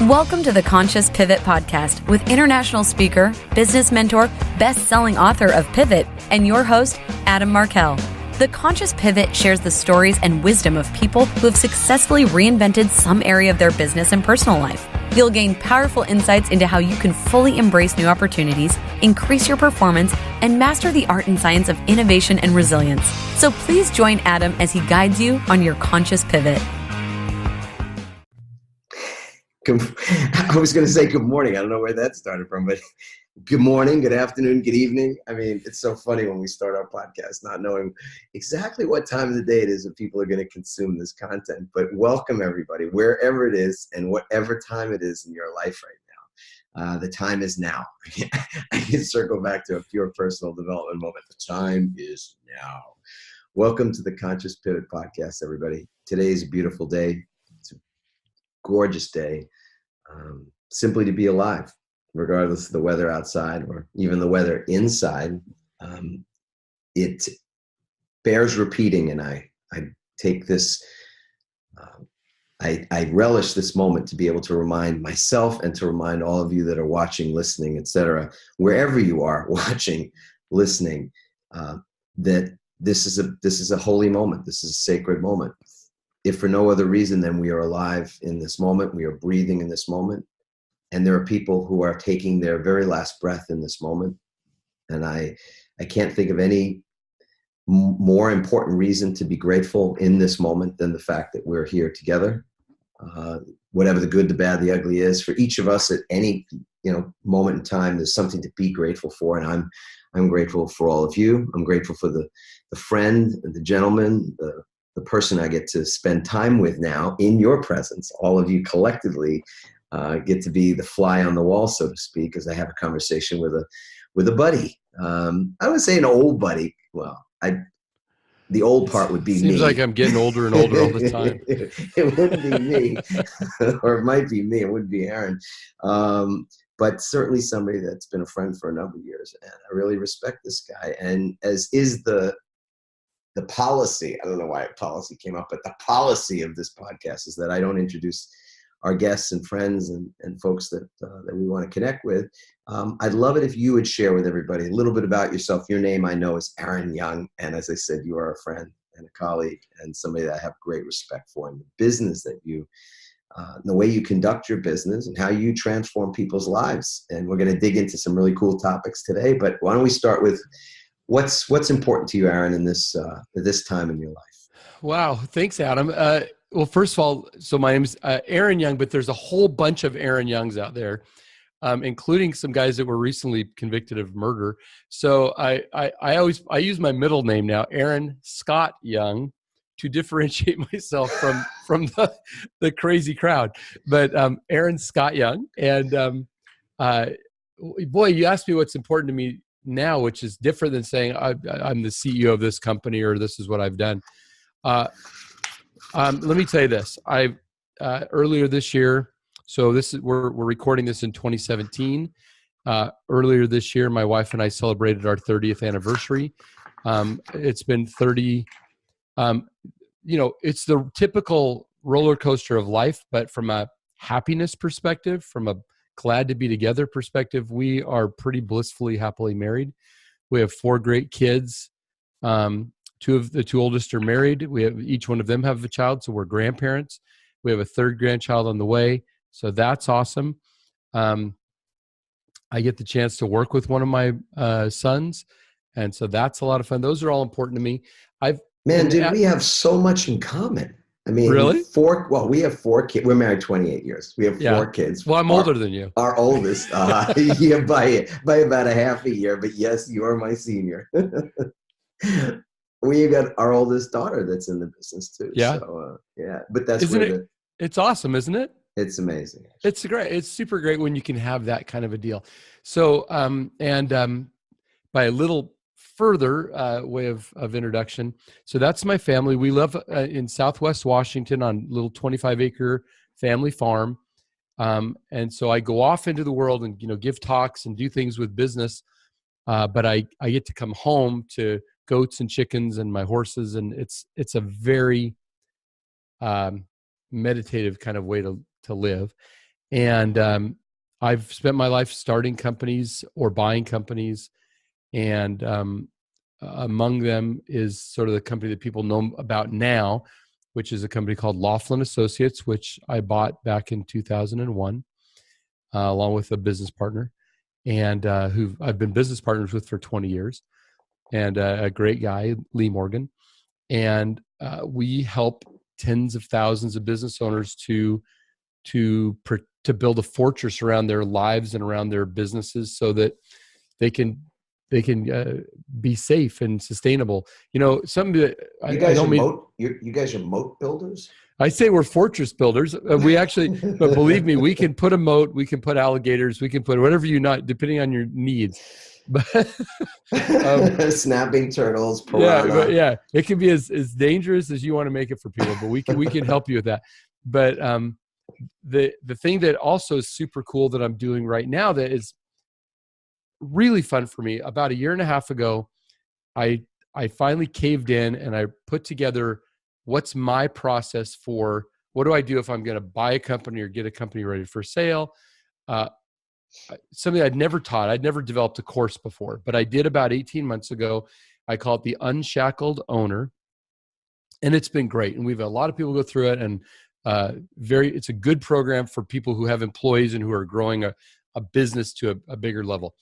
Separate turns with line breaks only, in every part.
Welcome to the Conscious Pivot Podcast with international speaker, business mentor, best-selling author of Pivot, and your host, Adam Markel. The Conscious Pivot shares the stories and wisdom of people who have successfully reinvented some area of their business and personal life. You'll gain powerful insights into how you can fully embrace new opportunities, increase your performance, and master the art and science of innovation and resilience. So please join Adam as he guides you on your conscious pivot.
I was going to say good morning. I don't know where that started from, but good morning, good afternoon, good evening. I mean, it's so funny when we start our podcast, not knowing exactly what time of the day it is that people are going to consume this content. But welcome, everybody, wherever it is and whatever time it is in your life right now. The time is now. I can circle back to a pure personal development moment. The time is now. Welcome to the Conscious Pivot Podcast, everybody. Today is a beautiful day. It's a gorgeous day. Simply to be alive, regardless of the weather outside or even the weather inside. It bears repeating, and I take this, I relish this moment to be able to remind myself and to remind all of you that are watching, listening, etc., wherever you are watching, listening, that this is a holy moment. This is a sacred moment. If for no other reason than we are alive in this moment, we are breathing in this moment, and there are people who are taking their very last breath in this moment. And I can't think of any more important reason to be grateful in this moment than the fact that we're here together. Whatever the good, the bad, the ugly is, for each of us at any moment in time, there's something to be grateful for, and I'm grateful for all of you. I'm grateful for the friend, the gentleman, the person I get to spend time with now in your presence. All of you collectively get to be the fly on the wall, so to speak, as I have a conversation with a buddy. I would say an old buddy. Well, the old part would be me.
Seems like I'm getting older and older all the time.
It wouldn't be me, or it might be me. It wouldn't be Aaron. But certainly somebody that's been a friend for a number of years, and I really respect this guy. And as is the policy, I don't know why a policy came up, but the policy of this podcast is that I don't introduce our guests and friends and folks that we want to connect with. I'd love it if you would share with everybody a little bit about yourself. Your name I know is Aaron Young, and as I said, you are a friend and a colleague and somebody that I have great respect for in the business that you, the way you conduct your business and how you transform people's lives. And we're going to dig into some really cool topics today, but why don't we start with what's important to you, Aaron, in this time in your life?
Wow. Thanks, Adam. Well, first of all, so my name's Aaron Young, but there's a whole bunch of Aaron Youngs out there, including some guys that were recently convicted of murder. So I use my middle name now, Aaron Scott Young, to differentiate myself from the crazy crowd. But Aaron Scott Young, and boy, you asked me what's important to me now, which is different than saying I'm the CEO of this company or this is what I've done. Let me tell you this. I earlier this year, so we're recording this in 2017. Earlier this year, my wife and I celebrated our 30th anniversary. It's been 30. It's the typical roller coaster of life, but from a happiness perspective, from a glad to be together perspective, we are pretty blissfully, happily married. We have 4 great kids. The two oldest are married. We have each one of them have a child, so we're grandparents. We have a 3rd grandchild on the way, so that's awesome. I get the chance to work with one of my sons, and so that's a lot of fun. Those are all important to me.
We have so much in common. I mean,
really?
We have 4 kids. We're married 28 years. We have 4 kids.
Well, I'm older than you.
Our oldest, yeah, by about a half a year. But yes, you are my senior. We got our oldest daughter that's in the business too.
Yeah.
So, but that's
it's awesome, isn't it?
It's amazing. Actually.
It's great. It's super great when you can have that kind of a deal. So, by a little further way of introduction. So that's my family. We live in Southwest Washington on a little 25-acre family farm. And so I go off into the world and, give talks and do things with business. But I get to come home to goats and chickens and my horses. And it's a very meditative kind of way to live. And I've spent my life starting companies or buying companies. And among them is sort of the company that people know about now, which is a company called Laughlin Associates, which I bought back in 2001, along with a business partner, and who I've been business partners with for 20 years, and a great guy, Lee Morgan. And we help tens of thousands of business owners to build a fortress around their lives and around their businesses, so that they can be safe and sustainable. You know, something that I don't mean.
You guys are moat builders.
I say we're fortress builders. We actually, but believe me, we can put a moat, we can put alligators, we can put whatever you not, depending on your needs. But
snapping turtles, piranha.
Yeah, it can be as dangerous as you want to make it for people, but we can help you with that. But the thing that also is super cool that I'm doing right now that is really fun for me, about a year and a half ago, I finally caved in and I put together what's my process for what do I do if I'm going to buy a company or get a company ready for sale. Something I'd never taught. I'd never developed a course before, but I did about 18 months ago. I call it the Unshackled Owner, and it's been great. And we've had a lot of people go through it, and it's a good program for people who have employees and who are growing a business to a bigger level.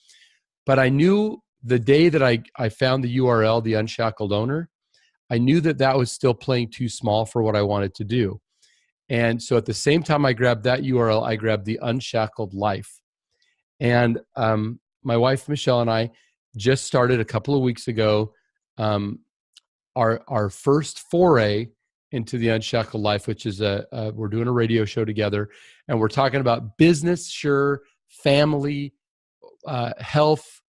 But I knew the day that I found the URL, the Unshackled Owner, I knew that was still playing too small for what I wanted to do. And so at the same time I grabbed that URL, I grabbed the Unshackled Life. And my wife, Michelle, and I just started a couple of weeks ago our first foray into the Unshackled Life, which is we're doing a radio show together, and we're talking about business, family, health,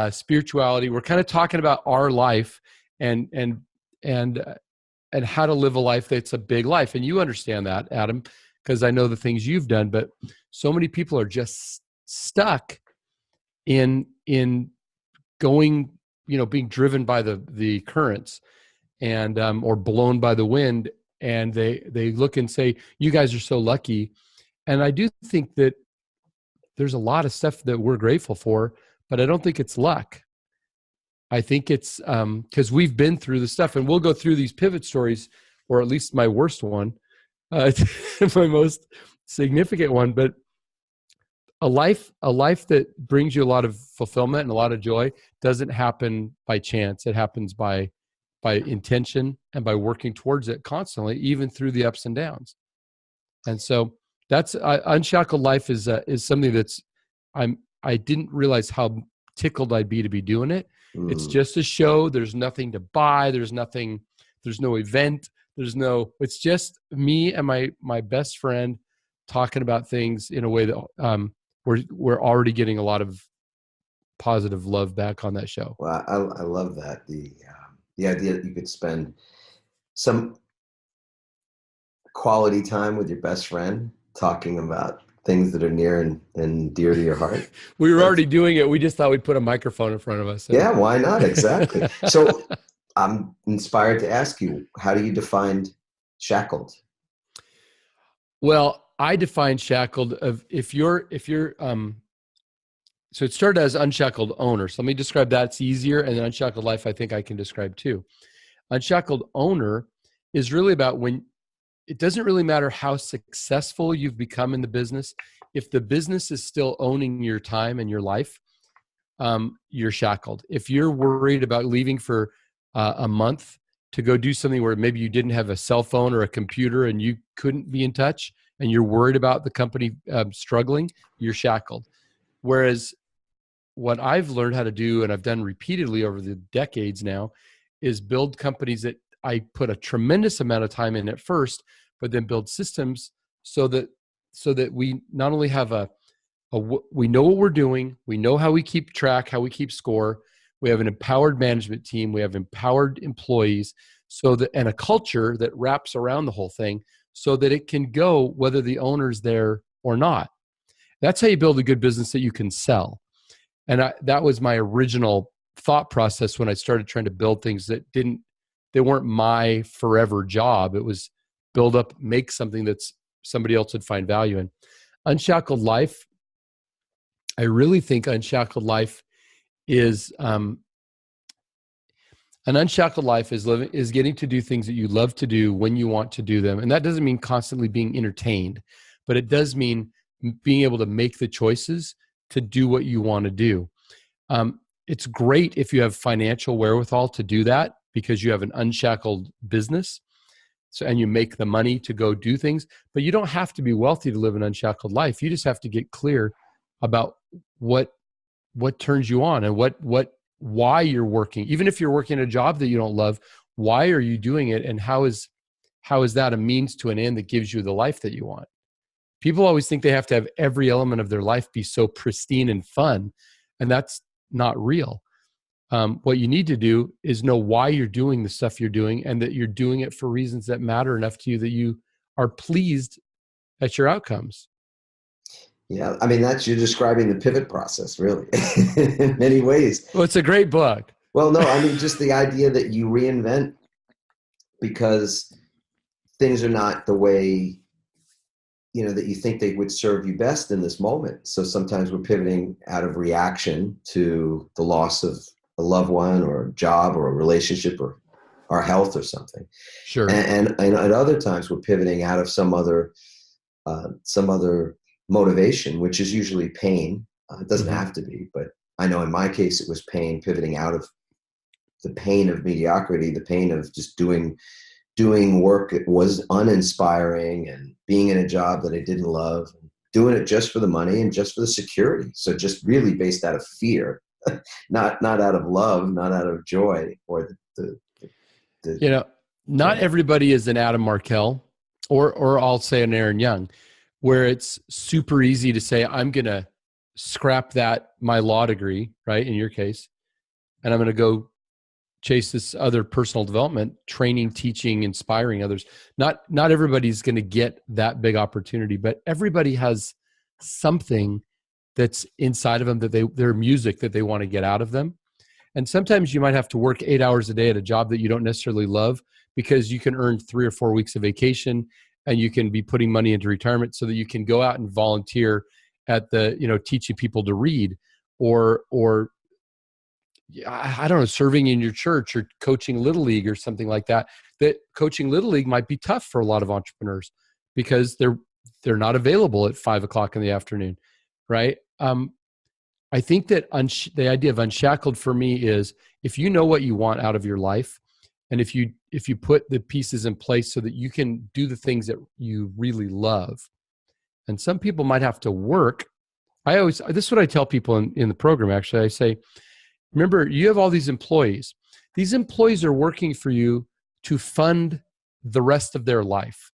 spirituality. We're kind of talking about our life and how to live a life that's a big life. And you understand that, Adam, because I know the things you've done. But so many people are just stuck in going, being driven by the currents and or blown by the wind. And they look and say, "You guys are so lucky." And I do think that there's a lot of stuff that we're grateful for, but I don't think it's luck. I think it's because we've been through the stuff, and we'll go through these pivot stories, or at least my worst one, my most significant one. But a life that brings you a lot of fulfillment and a lot of joy doesn't happen by chance. It happens by intention and by working towards it constantly, even through the ups and downs. And so that's Unshackled Life is something that's I didn't realize how tickled I'd be to be doing it. It's just a show. There's nothing to buy. There's no event. It's just me and my best friend talking about things in a way that we're already getting a lot of positive love back on that show.
Well, I love that. The idea that you could spend some quality time with your best friend talking about things that are near and dear to your heart.
We were already doing it. We just thought we'd put a microphone in front of us.
Yeah, why not? Exactly. So I'm inspired to ask you, how do you define shackled?
Well, I define shackled if you're so it started as Unshackled Owner. So let me describe that. It's easier. And then Unshackled Life, I think I can describe too. Unshackled Owner is really about when it doesn't really matter how successful you've become in the business. If the business is still owning your time and your life, you're shackled. If you're worried about leaving for a month to go do something where maybe you didn't have a cell phone or a computer and you couldn't be in touch and you're worried about the company struggling, you're shackled. Whereas what I've learned how to do, and I've done repeatedly over the decades now, is build companies that I put a tremendous amount of time in at first, but then build systems so that we not only have we know what we're doing, we know how we keep track, how we keep score, we have an empowered management team, we have empowered employees, and a culture that wraps around the whole thing so that it can go whether the owner's there or not. That's how you build a good business that you can sell. And that was my original thought process when I started trying to build things that they weren't my forever job. It was build up, make something that's somebody else would find value in. Unshackled life, I really think unshackled life is an unshackled life is getting to do things that you love to do when you want to do them. And that doesn't mean constantly being entertained, but it does mean being able to make the choices to do what you want to do. It's great if you have financial wherewithal to do that because you have an unshackled business. So, and you make the money to go do things, but you don't have to be wealthy to live an unshackled life. You just have to get clear about what turns you on and why you're working. Even if you're working a job that you don't love, why are you doing it? And how is that a means to an end that gives you the life that you want? People always think they have to have every element of their life be so pristine and fun, and that's not real. What you need to do is know why you're doing the stuff you're doing and that you're doing it for reasons that matter enough to you that you are pleased at your outcomes.
Yeah, I mean, you're describing the pivot process, really, in many ways.
Well, it's a great book.
Well, no, I mean, just the idea that you reinvent because things are not the way, that you think they would serve you best in this moment. So sometimes we're pivoting out of reaction to the loss of a loved one or a job or a relationship or our health or something.
Sure.
And at other times we're pivoting out of some other motivation, which is usually pain. It doesn't have to be, but I know in my case it was pain, pivoting out of the pain of mediocrity, the pain of just doing work that was uninspiring and being in a job that I didn't love, doing it just for the money and just for the security. So just really based out of fear, not out of love, not out of joy or
not everybody is an Adam Markel or I'll say an Aaron Young, where it's super easy to say, I'm going to scrap my law degree, right? In your case, and I'm going to go chase this other personal development, training, teaching, inspiring others. Not everybody's going to get that big opportunity, but everybody has something that's inside of them their music that they want to get out of them. And sometimes you might have to work 8 hours a day at a job that you don't necessarily love because you can earn 3 or 4 weeks of vacation and you can be putting money into retirement so that you can go out and volunteer at teaching people to read or I don't know, serving in your church or coaching Little League or something like that. That coaching Little League might be tough for a lot of entrepreneurs because they're not available at 5 o'clock in the afternoon, right? I think that the idea of unshackled for me is if you know what you want out of your life, and if you put the pieces in place so that you can do the things that you really love, and some people might have to work. This is what I tell people in the program. Actually, I say, remember, you have all these employees. These employees are working for you to fund the rest of their life.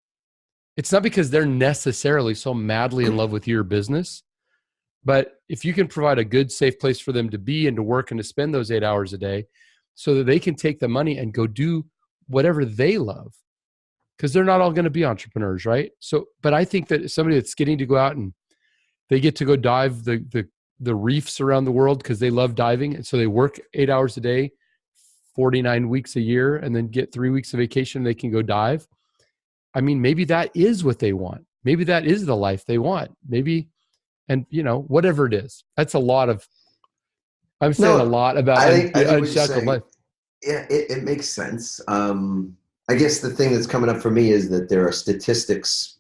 It's not because they're necessarily so madly in love with your business, but if you can provide a good, safe place for them to be and to work and to spend those 8 hours a day so that they can take the money and go do whatever they love, because they're not all going to be entrepreneurs, right? So, but I think that somebody that's getting to go out and they get to go dive the reefs around the world because they love diving. And so they work 8 hours a day, 49 weeks a year, and then get 3 weeks of vacation. They can go dive. I mean, maybe that is what they want. Maybe that is the life they want. Maybe, and whatever it is, that's a lot of, I'm saying a lot about unshackled life.
Yeah, it makes sense. I guess the thing that's coming up for me is that there are statistics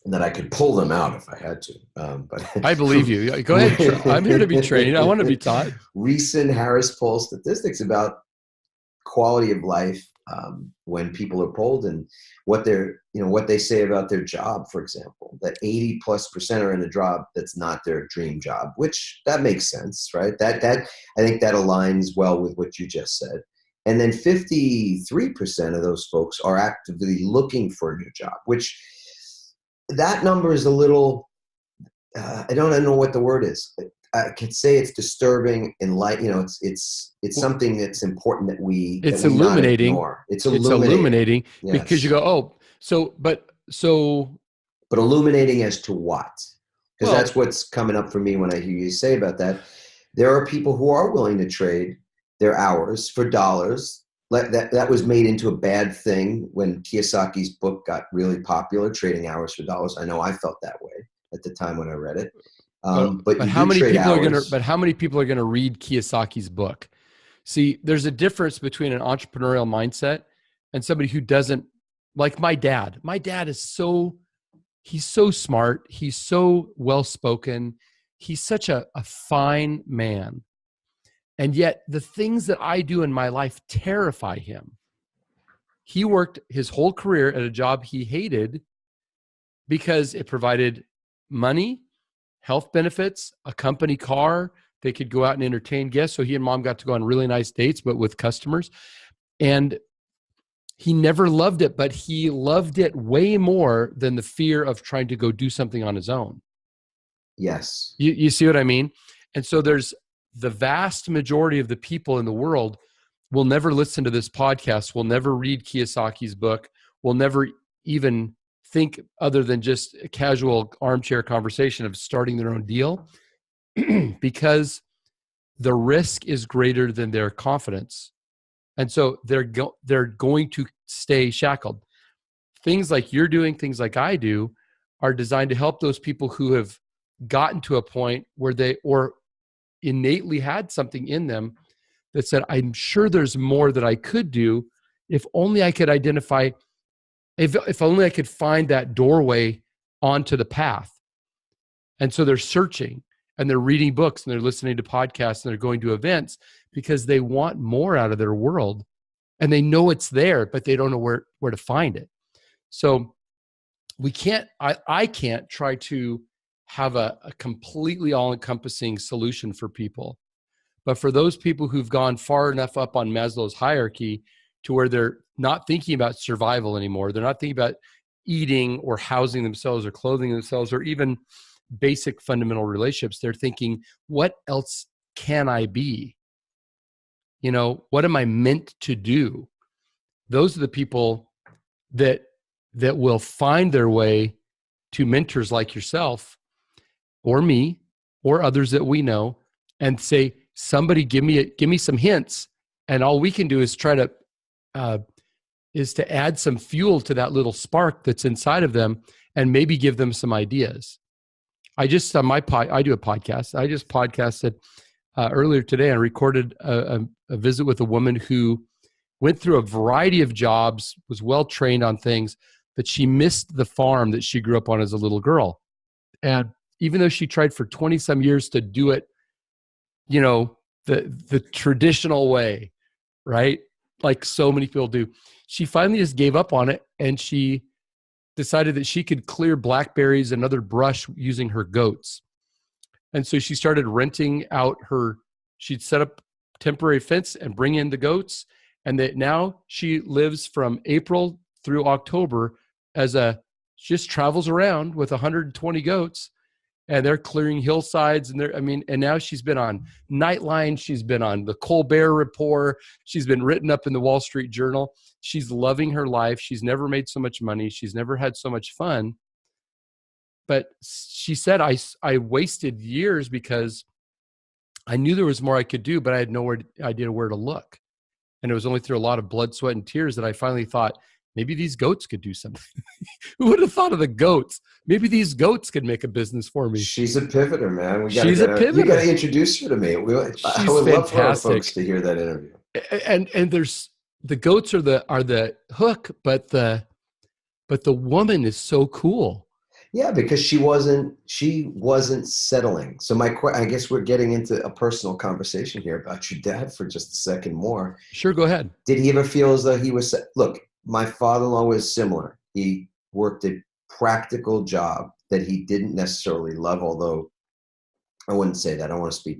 that I could pull them out if I had to. But
I believe you. Go ahead. I'm here to be trained. I want to be taught.
Recent Harris poll statistics about quality of life when people are polled and what they say about their job, for example, that 80+% are in a job that's not their dream job, which that makes sense, right? That I think that aligns well with what you just said. And then 53% of those folks are actively looking for a new job, which that number is a little, I don't know what the word is. I could say it's disturbing and it's something that's important that we
illuminating.
Not ignore. It's illuminating
yes. Because you go, but
illuminating as to what? Because that's what's coming up for me when I hear you say about that. There are people who are willing to trade their hours for dollars. That was made into a bad thing when Kiyosaki's book got really popular, trading hours for dollars. I know I felt that way at the time when I read it.
But
you
how
do
many
trade
people
hours.
how many people are gonna read Kiyosaki's book? See, there's a difference between an entrepreneurial mindset and somebody who doesn't, like my dad. My dad is he's so smart. He's so well-spoken. He's such a fine man. And yet the things that I do in my life terrify him. He worked his whole career at a job he hated because it provided money, health benefits, a company car. They could go out and entertain guests. So he and mom got to go on really nice dates, but with customers. And he never loved it, but he loved it way more than the fear of trying to go do something on his own.
Yes.
You see what I mean? And so there's the vast majority of the people in the world will never listen to this podcast, will never read Kiyosaki's book, will never even think other than just a casual armchair conversation of starting their own deal because the risk is greater than their confidence. And so they're going to stay shackled. Things like you're doing, things like I do, are designed to help those people who have gotten to a point where they or innately had something in them that said, I'm sure there's more that I could do if only I could identify, if only I could find that doorway onto the path. And so they're searching and they're reading books and they're listening to podcasts and they're going to events because they want more out of their world and they know it's there, but they don't know where to find it. So I can't try to have a completely all-encompassing solution for people. But for those people who've gone far enough up on Maslow's hierarchy to where they're not thinking about survival anymore, they're not thinking about eating or housing themselves or clothing themselves or even basic fundamental relationships, they're thinking, what else can I be? You know, what am I meant to do? Those are the people that will find their way to mentors like yourself or me or others that we know and say, somebody give me some hints. And all we can do is try to add some fuel to that little spark that's inside of them and maybe give them some ideas. I just on my I do a podcast. I just podcasted earlier today and recorded a visit with a woman who went through a variety of jobs, was well trained on things, but she missed the farm that she grew up on as a little girl. And even though she tried for 20 some years to do it, you know, the traditional way, right? Like so many people do, she finally just gave up on it and she decided that she could clear blackberries and other brush using her goats. And so she started renting out she'd set up temporary fence and bring in the goats. And that now she lives from April through October just travels around with 120 goats and they're clearing hillsides. And now she's been on Nightline. She's been on the Colbert Report. She's been written up in the Wall Street Journal. She's loving her life. She's never made so much money. She's never had so much fun. But she said, I wasted years because I knew there was more I could do, but I had no idea where to look. And it was only through a lot of blood, sweat, and tears that I finally thought, maybe these goats could do something. Who would have thought of the goats? Maybe these goats could make a business for me.
She's a pivoter, man.
She's a pivoter.
You got to introduce her to me. I would
fantastic.
Love for our folks to hear that interview.
And there's the goats are the hook, but the woman is so cool.
Yeah, because she wasn't settling. So I guess we're getting into a personal conversation here about your dad for just a second more.
Sure, go ahead.
Did he ever feel as though he was? Look, my father-in-law was similar. He worked a practical job that he didn't necessarily love, although I wouldn't say that. I don't want to speak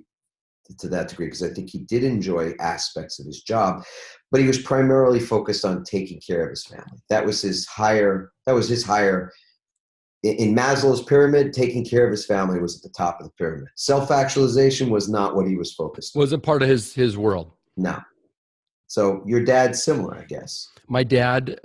to that degree because I think he did enjoy aspects of his job, but he was primarily focused on taking care of his family. That was his higher. In Maslow's pyramid, taking care of his family was at the top of the pyramid. Self-actualization was not what he was focused on.
Wasn't part of his world.
No. So your dad's similar, I guess.
My dad,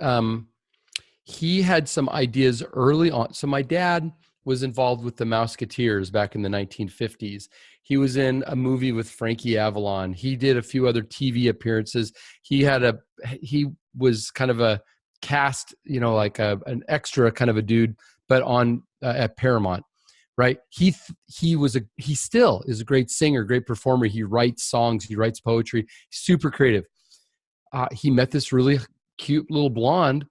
he had some ideas early on. So my dad was involved with the Mouseketeers back in the 1950s. He was in a movie with Frankie Avalon. He did a few other TV appearances. He was kind of a cast, like an extra kind of a dude, but on at Paramount. right? He still is a great singer, great performer. He writes songs, he writes poetry, super creative. He met this really cute little blonde,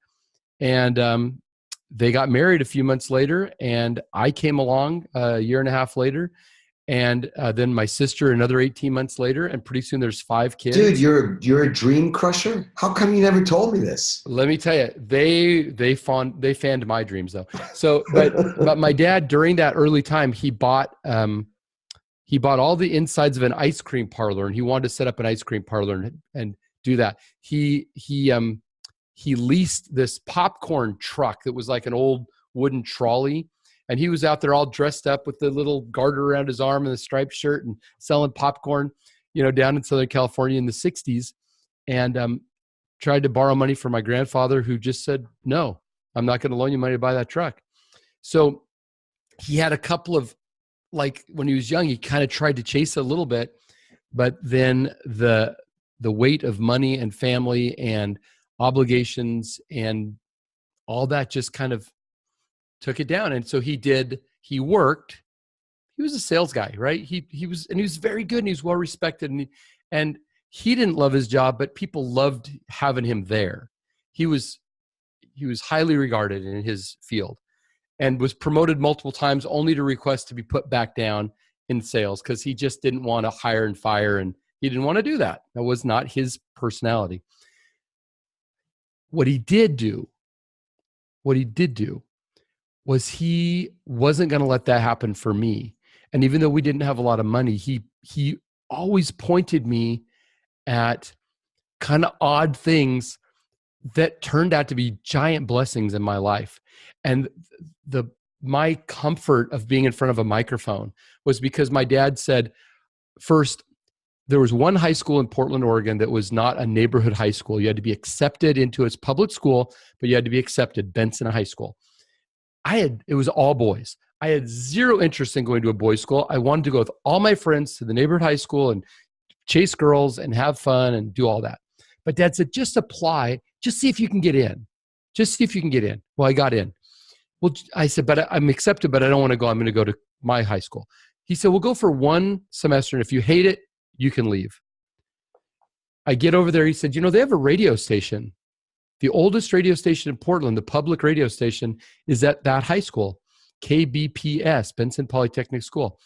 and they got married a few months later, and I came along a year and a half later, and then my sister another 18 months later, and pretty soon there's 5 kids.
Dude, you're a dream crusher? How come you never told me this?
Let me tell you, they fanned my dreams though. So, but my dad, during that early time, he bought all the insides of an ice cream parlor, and he wanted to set up an ice cream parlor and do that. He leased this popcorn truck that was like an old wooden trolley, and he was out there all dressed up with the little garter around his arm and the striped shirt and selling popcorn, down in Southern California in the 60s, and tried to borrow money from my grandfather, who just said, no, I'm not going to loan you money to buy that truck. So he had a couple of, like, when he was young, he kind of tried to chase it a little bit, but then the weight of money and family and obligations and all that just kind of took it down. And so he worked. He was a sales guy, right? He was very good, and he was well respected, and he didn't love his job, but people loved having him there. He was highly regarded in his field, and was promoted multiple times, only to request to be put back down in sales, because he just didn't want to hire and fire, and he didn't want to do that. That was not his personality. What he did do was he wasn't going to let that happen for me. And even though we didn't have a lot of money, he always pointed me at kind of odd things that turned out to be giant blessings in my life. And my comfort of being in front of a microphone was because my dad said, first, there was one high school in Portland, Oregon that was not a neighborhood high school. You had to be accepted into its public school, but you had to be accepted, Benson High School. It was all boys. I had zero interest in going to a boys' school. I wanted to go with all my friends to the neighborhood high school and chase girls and have fun and do all that. But Dad said, just apply, just see if you can get in. Just see if you can get in. Well, I got in. Well, I said, but I'm accepted, but I don't want to go. I'm going to go to my high school. He said, well, go for one semester, and if you hate it, you can leave. I get over there. He said, they have a radio station. The oldest radio station in Portland, the public radio station, is at that high school, KBPS, Benson Polytechnic School.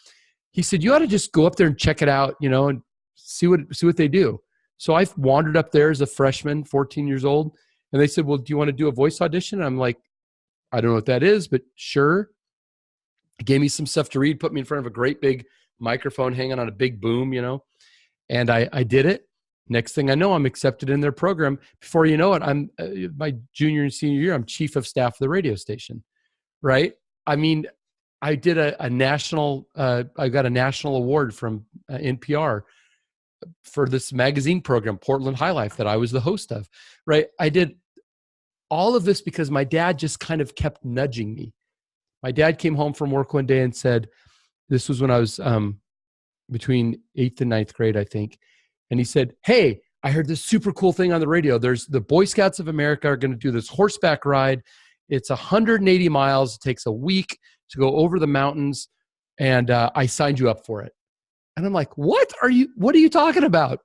He said, you ought to just go up there and check it out, and see what they do. So I wandered up there as a freshman, 14 years old, and they said, well, do you want to do a voice audition? And I'm like, I don't know what that is, but sure. He gave me some stuff to read, put me in front of a great big microphone hanging on a big boom, and I did it. Next thing I know, I'm accepted in their program. Before you know it, I'm my junior and senior year, I'm chief of staff of the radio station, right? I mean, I did I got a national award from NPR for this magazine program, Portland High Life, that I was the host of, right? I did all of this because my dad just kind of kept nudging me. My dad came home from work one day and said, this was when I was between 8th and 9th grade, I think. And he said, hey, I heard this super cool thing on the radio. There's the Boy Scouts of America are going to do this horseback ride. It's 180 miles. It takes a week to go over the mountains. And I signed you up for it. And I'm like, what are you talking about?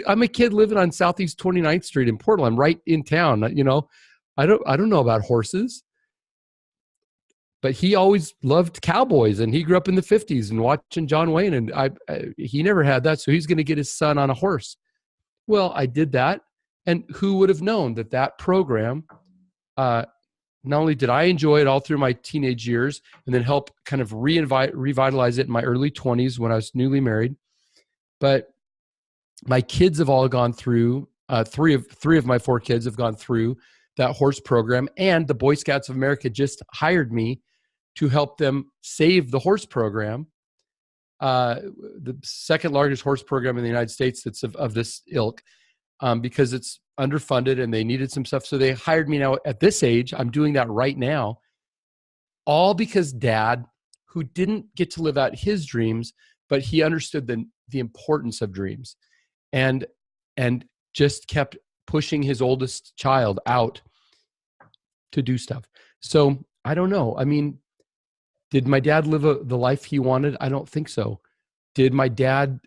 I'm a kid living on Southeast 29th Street in Portland. I'm right in town. I don't know about horses. But he always loved cowboys, and he grew up in the 50s and watching John Wayne, and he never had that, so he's going to get his son on a horse. Well, I did that, and who would have known that program, not only did I enjoy it all through my teenage years and then help kind of revitalize it in my early 20s when I was newly married, but my kids have all gone through, three of my 4 kids have gone through that horse program, and the Boy Scouts of America just hired me to help them save the horse program, the second largest horse program in the United States that's of this ilk, because it's underfunded and they needed some stuff. So they hired me now at this age. I'm doing that right now, all because Dad, who didn't get to live out his dreams, but he understood the importance of dreams, and just kept pushing his oldest child out to do stuff. So I don't know. I mean, Did my dad live the life he wanted? I don't think so. Did my dad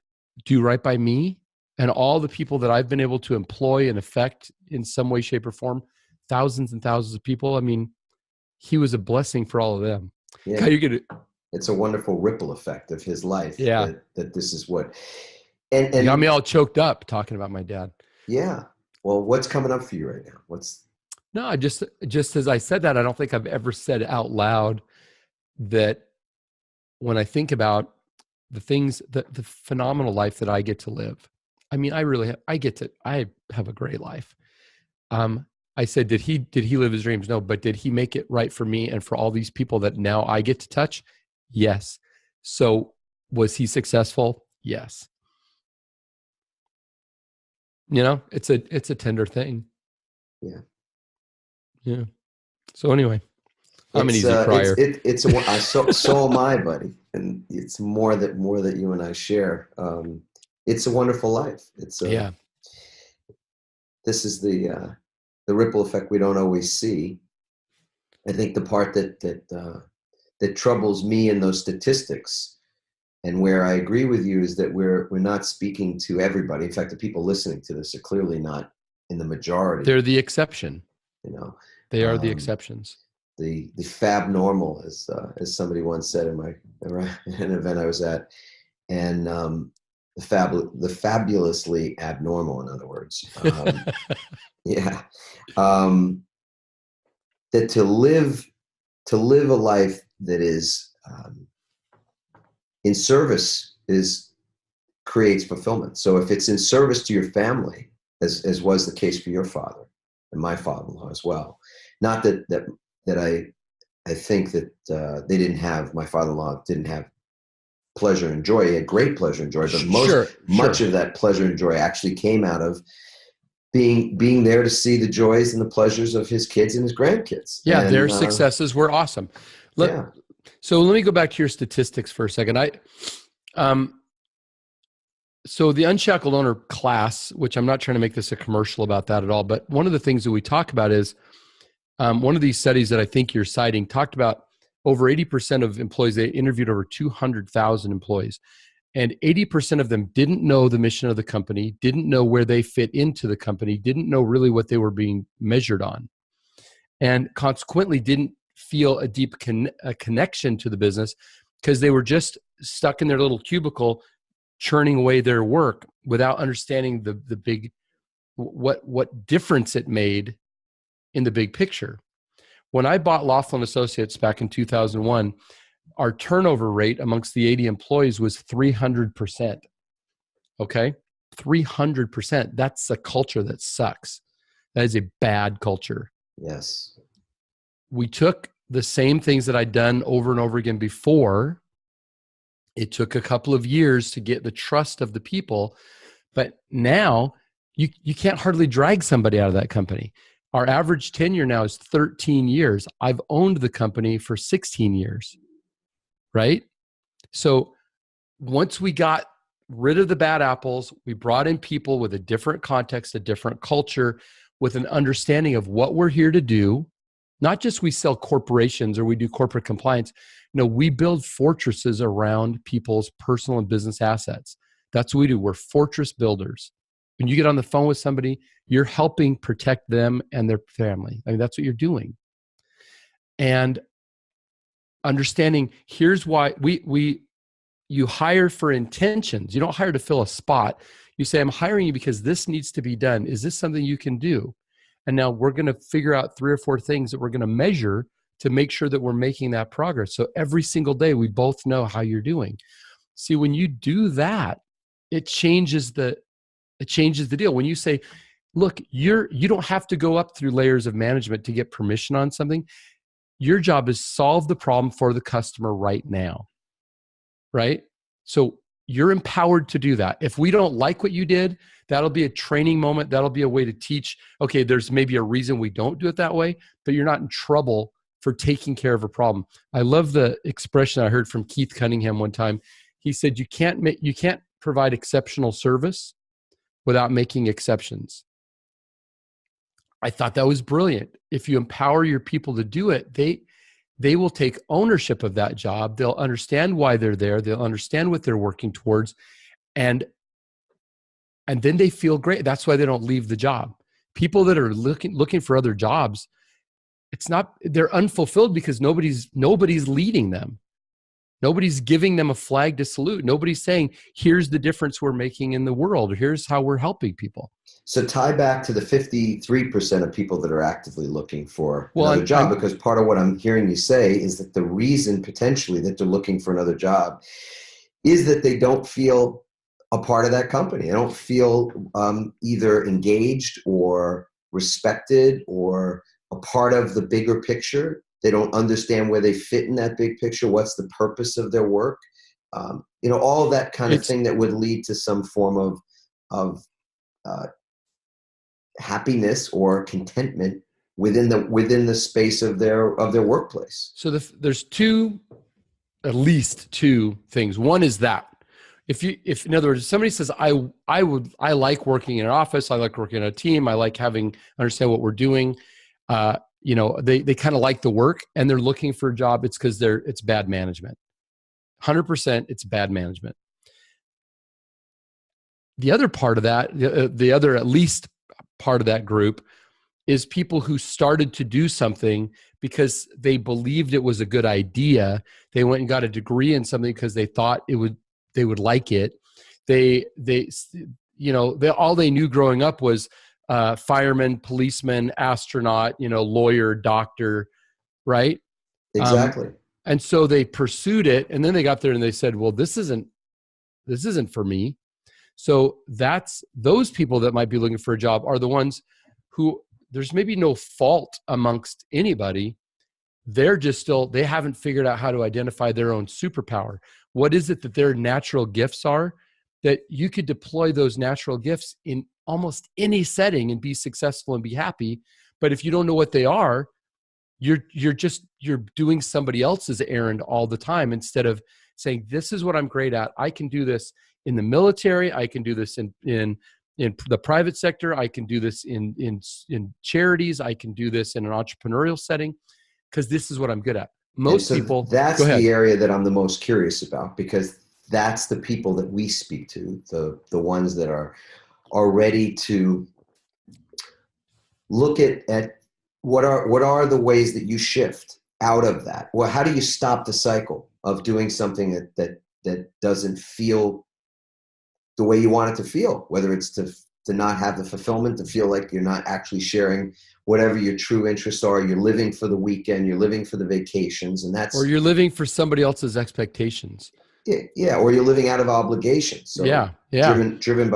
do right by me and all the people that I've been able to employ and affect in some way, shape, or form? Thousands and thousands of people. I mean, he was a blessing for all of them.
Yeah.
God, you're gonna,
It's a wonderful ripple effect of his life.
yeah.
That this is what, and
You got me all choked up talking about my dad.
Yeah. Well, what's coming up for you right now?
No, I just as I said that, I don't think I've ever said out loud that when I think about the things, the phenomenal life that I get to live. I mean, I have a great life. I said, did he live his dreams? No, but did he make it right for me and for all these people that now I get to touch? Yes. So was he successful? Yes. You know, it's a tender thing.
Yeah.
Yeah. So anyway, I'm an easy crier.
So am I, buddy. And it's more that you and I share. It's a wonderful life.
Yeah.
This is the ripple effect we don't always see. I think the part that troubles me in those statistics, and where I agree with you, is that we're not speaking to everybody. In fact, the people listening to this are clearly not in the majority.
They're the exception.
You know,
they are the exceptions.
The fab normal, as somebody once said in an event I was at, and the fabulously abnormal, in other words. Yeah. That to live a life that is in service creates fulfillment. So if it's in service to your family, as was the case for your father and my father-in-law as well, not that I think that they didn't have, my father-in-law didn't have pleasure and joy. He had great pleasure and joy, but much of that pleasure and joy actually came out of being there to see the joys and the pleasures of his kids and his grandkids.
Yeah,
and
their successes were awesome. So let me go back to your statistics for a second. So the Unshackled Owner class, which I'm not trying to make this a commercial about that at all, but one of the things that we talk about is one of these studies that I think you're citing talked about over 80% of employees. They interviewed over 200,000 employees, and 80% of them didn't know the mission of the company, didn't know where they fit into the company, didn't know really what they were being measured on, and consequently didn't feel a deep connection to the business because they were just stuck in their little cubicle churning away their work without understanding the big, what difference it made in the big picture. When I bought Laughlin Associates back in 2001, our turnover rate amongst the 80 employees was 300%. Okay? 300%. That's a culture that sucks. That is a bad culture.
Yes.
We took the same things that I'd done over and over again before. It took a couple of years to get the trust of the people, but now you can't hardly drag somebody out of that company. Our average tenure now is 13 years. I've owned the company for 16 years, right? So once we got rid of the bad apples, we brought in people with a different context, a different culture, with an understanding of what we're here to do. Not just we sell corporations or we do corporate compliance. No, we build fortresses around people's personal and business assets. That's what we do. We're fortress builders. When you get on the phone with somebody, you're helping protect them and their family. I mean, that's what you're doing. And understanding, here's why you hire for intentions. You don't hire to fill a spot. You say, I'm hiring you because this needs to be done. Is this something you can do? And now we're going to figure out 3 or 4 things that we're going to measure to make sure that we're making that progress. So every single day, we both know how you're doing. See, when you do that, it changes the deal. When you say, look, you don't have to go up through layers of management to get permission on something. Your job is solve the problem for the customer right now, right? So you're empowered to do that. If we don't like what you did, that'll be a training moment. That'll be a way to teach, okay, there's maybe a reason we don't do it that way, but you're not in trouble for taking care of a problem. I love the expression I heard from Keith Cunningham one time. He said, you can't provide exceptional service without making exceptions. I thought that was brilliant. If you empower your people to do it, they will take ownership of that job. They'll understand why they're there. They'll understand what they're working towards. And then they feel great. That's why they don't leave the job. People that are looking for other jobs, they're unfulfilled because nobody's leading them. Nobody's giving them a flag to salute. Nobody's saying, here's the difference we're making in the world. Or here's how we're helping people.
So tie back to the 53% of people that are actively looking for another job, because part of what I'm hearing you say is that the reason potentially that they're looking for another job is that they don't feel a part of that company. They don't feel either engaged or respected or a part of the bigger picture. They don't understand where they fit in that big picture. What's the purpose of their work? All of that kind of thing that would lead to some form of happiness or contentment within the space of their workplace.
So there's at least two things. One is that if in other words, somebody says, I like working in an office, I like working in a team, I like understand what we're doing. They kind of like the work and they're looking for a job. It's because it's bad management. 100% it's bad management. The other part of that, the other at least part of that group is people who started to do something because they believed it was a good idea. They went and got a degree in something because they thought they would like it. All they knew growing up was fireman, policeman, astronaut, lawyer, doctor, right?
Exactly.
And so they pursued it, and then they got there and they said, well, this isn't for me. So those people that might be looking for a job are the ones who there's maybe no fault amongst anybody. They're just they haven't figured out how to identify their own superpower. What is it that their natural gifts are, that you could deploy those natural gifts in almost any setting and be successful and be happy. But if you don't know what they are, you're doing somebody else's errand all the time instead of saying, this is what I'm great at. I can do this in the military. I can do this in the private sector. I can do this in charities. I can do this in an entrepreneurial setting because this is what I'm good at. Most people.
That's the area that I'm the most curious about, because that's the people that we speak to, the ones that are ready to look at what are the ways that you shift out of that. Well, how do you stop the cycle of doing something that doesn't feel the way you want it to feel, whether it's to not have the fulfillment, to feel like you're not actually sharing whatever your true interests are. You're living for the weekend, you're living for the vacations, or
you're living for somebody else's expectations.
Yeah, or you're living out of obligation. So driven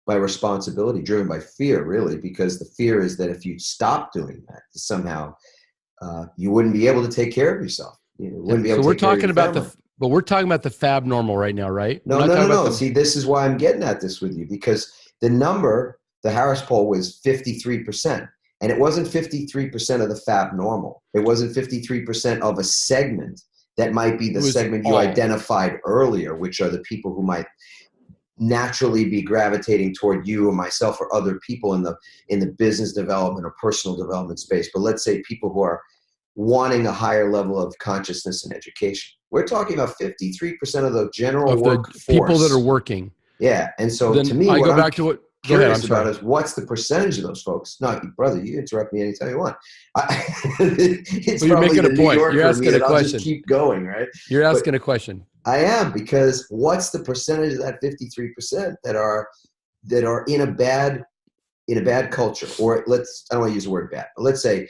by responsibility, driven by fear, really, because the fear is that if you stop doing that, somehow you wouldn't be able to take care of yourself. You wouldn't be able to take care of your family.
But we're talking about the fab normal right now, right?
No. See, this is why I'm getting at this with you, because the number, the Harris poll, was 53%. And it wasn't 53% of the fab normal. It wasn't 53% of a segment that might be the segment you identified earlier, which are the people who might naturally be gravitating toward you or myself or other people in the business development or personal development space. But let's say people who are wanting a higher level of consciousness and education. We're talking about 53% of the general workforce.
People that are working.
Yeah. And so
then
to me,
I
what
go
I'm
back to what
curious about is what's the percentage of those folks? No, brother, you interrupt me anytime you want.
You're making a point. You're asking a question.
I'll just keep going, right?
You're asking a question.
I am, because what's the percentage of that 53% that are in a bad culture, or I don't want to use the word bad, but let's say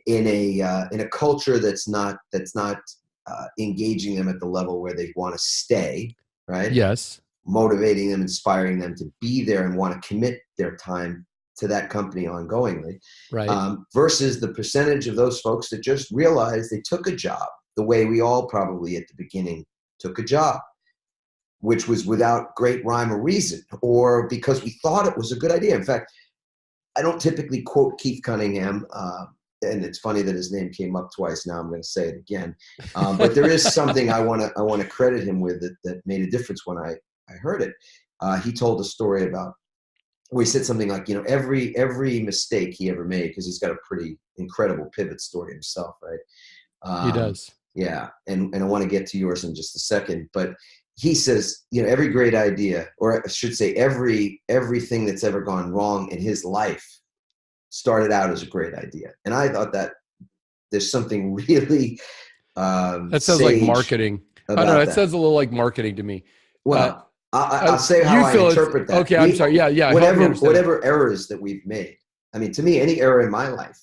in a culture that's not engaging them at the level where they want to stay, right?
Yes.
Motivating them, inspiring them to be there and want to commit their time to that company ongoingly,
right?
Versus the percentage of those folks that just realized they took a job the way we all probably at the beginning took a job, which was without great rhyme or reason, or because we thought it was a good idea. In fact, I don't typically quote Keith Cunningham, and it's funny that his name came up twice. Now I'm going to say it again, but there is something I want to credit him with that made a difference when I heard it. He told a story about where he said something like, every mistake he ever made, because he's got a pretty incredible pivot story himself, right?
He does.
Yeah, and I want to get to yours in just a second, but he says, every great idea, or I should say, everything that's ever gone wrong in his life started out as a great idea. And I thought that there's something really
That sounds like
sage
marketing. I don't know.
about
It
that.
sounds a little like marketing to me.
Well, I'll say how
You
I
feel it's
interpret that.
okay. I'm sorry. Yeah. Help me understand.
Whatever errors that we've made. I mean, to me, any error in my life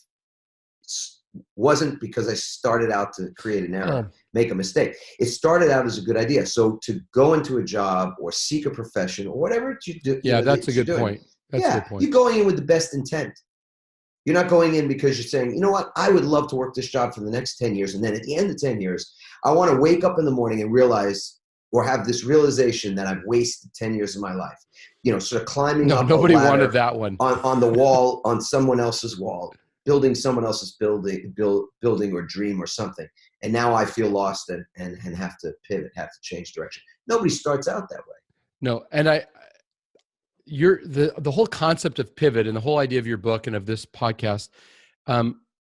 wasn't because I started out to create an error, make a mistake. It started out as a good idea. So to go into a job or seek a profession or whatever you do,
Yeah, that's a good point. That's a good point.
You're going in with the best intent. You're not going in because you're saying, you know what, I would love to work this job for the next 10 years. And then at the end of 10 years, I want to wake up in the morning and realize, or have this realization that I've wasted 10 years of my life. Sort of climbing up
nobody
a ladder
wanted that one.
on the wall, on someone else's wall, building someone else's building or dream or something. And now I feel lost and have to pivot, have to change direction. Nobody starts out that way.
No, and the whole concept of pivot and the whole idea of your book and of this podcast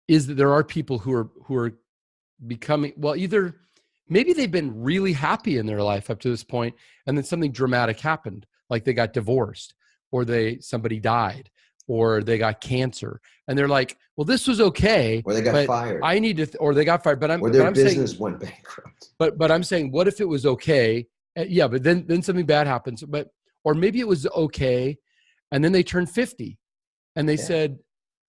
is that there are people who are becoming, well, either maybe they've been really happy in their life up to this point, and then something dramatic happened, like they got divorced, or somebody died, or they got cancer, and they're like, well, this was okay,
or they got fired.
I need to, or they got fired,
or their business went bankrupt.
But I'm saying, what if it was okay? Yeah, but then something bad happens. Or maybe it was okay, and then they turned 50, and they said,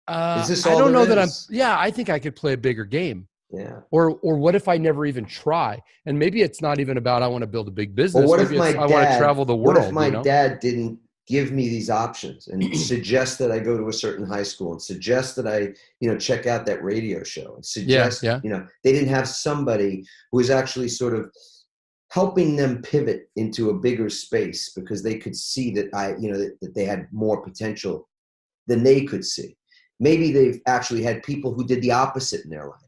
Is this
I
all
don't know
there
that
is?
I think I could play a bigger game.
Yeah.
Or what if I never even try? And maybe it's not even about I want to build a big business.
Or what
maybe
if
I want to travel the world.
What if my dad didn't give me these options and suggest that I go to a certain high school and suggest that I, check out that radio show and suggest, they didn't have somebody who was actually sort of helping them pivot into a bigger space because they could see that that they had more potential than they could see. Maybe they've actually had people who did the opposite in their life,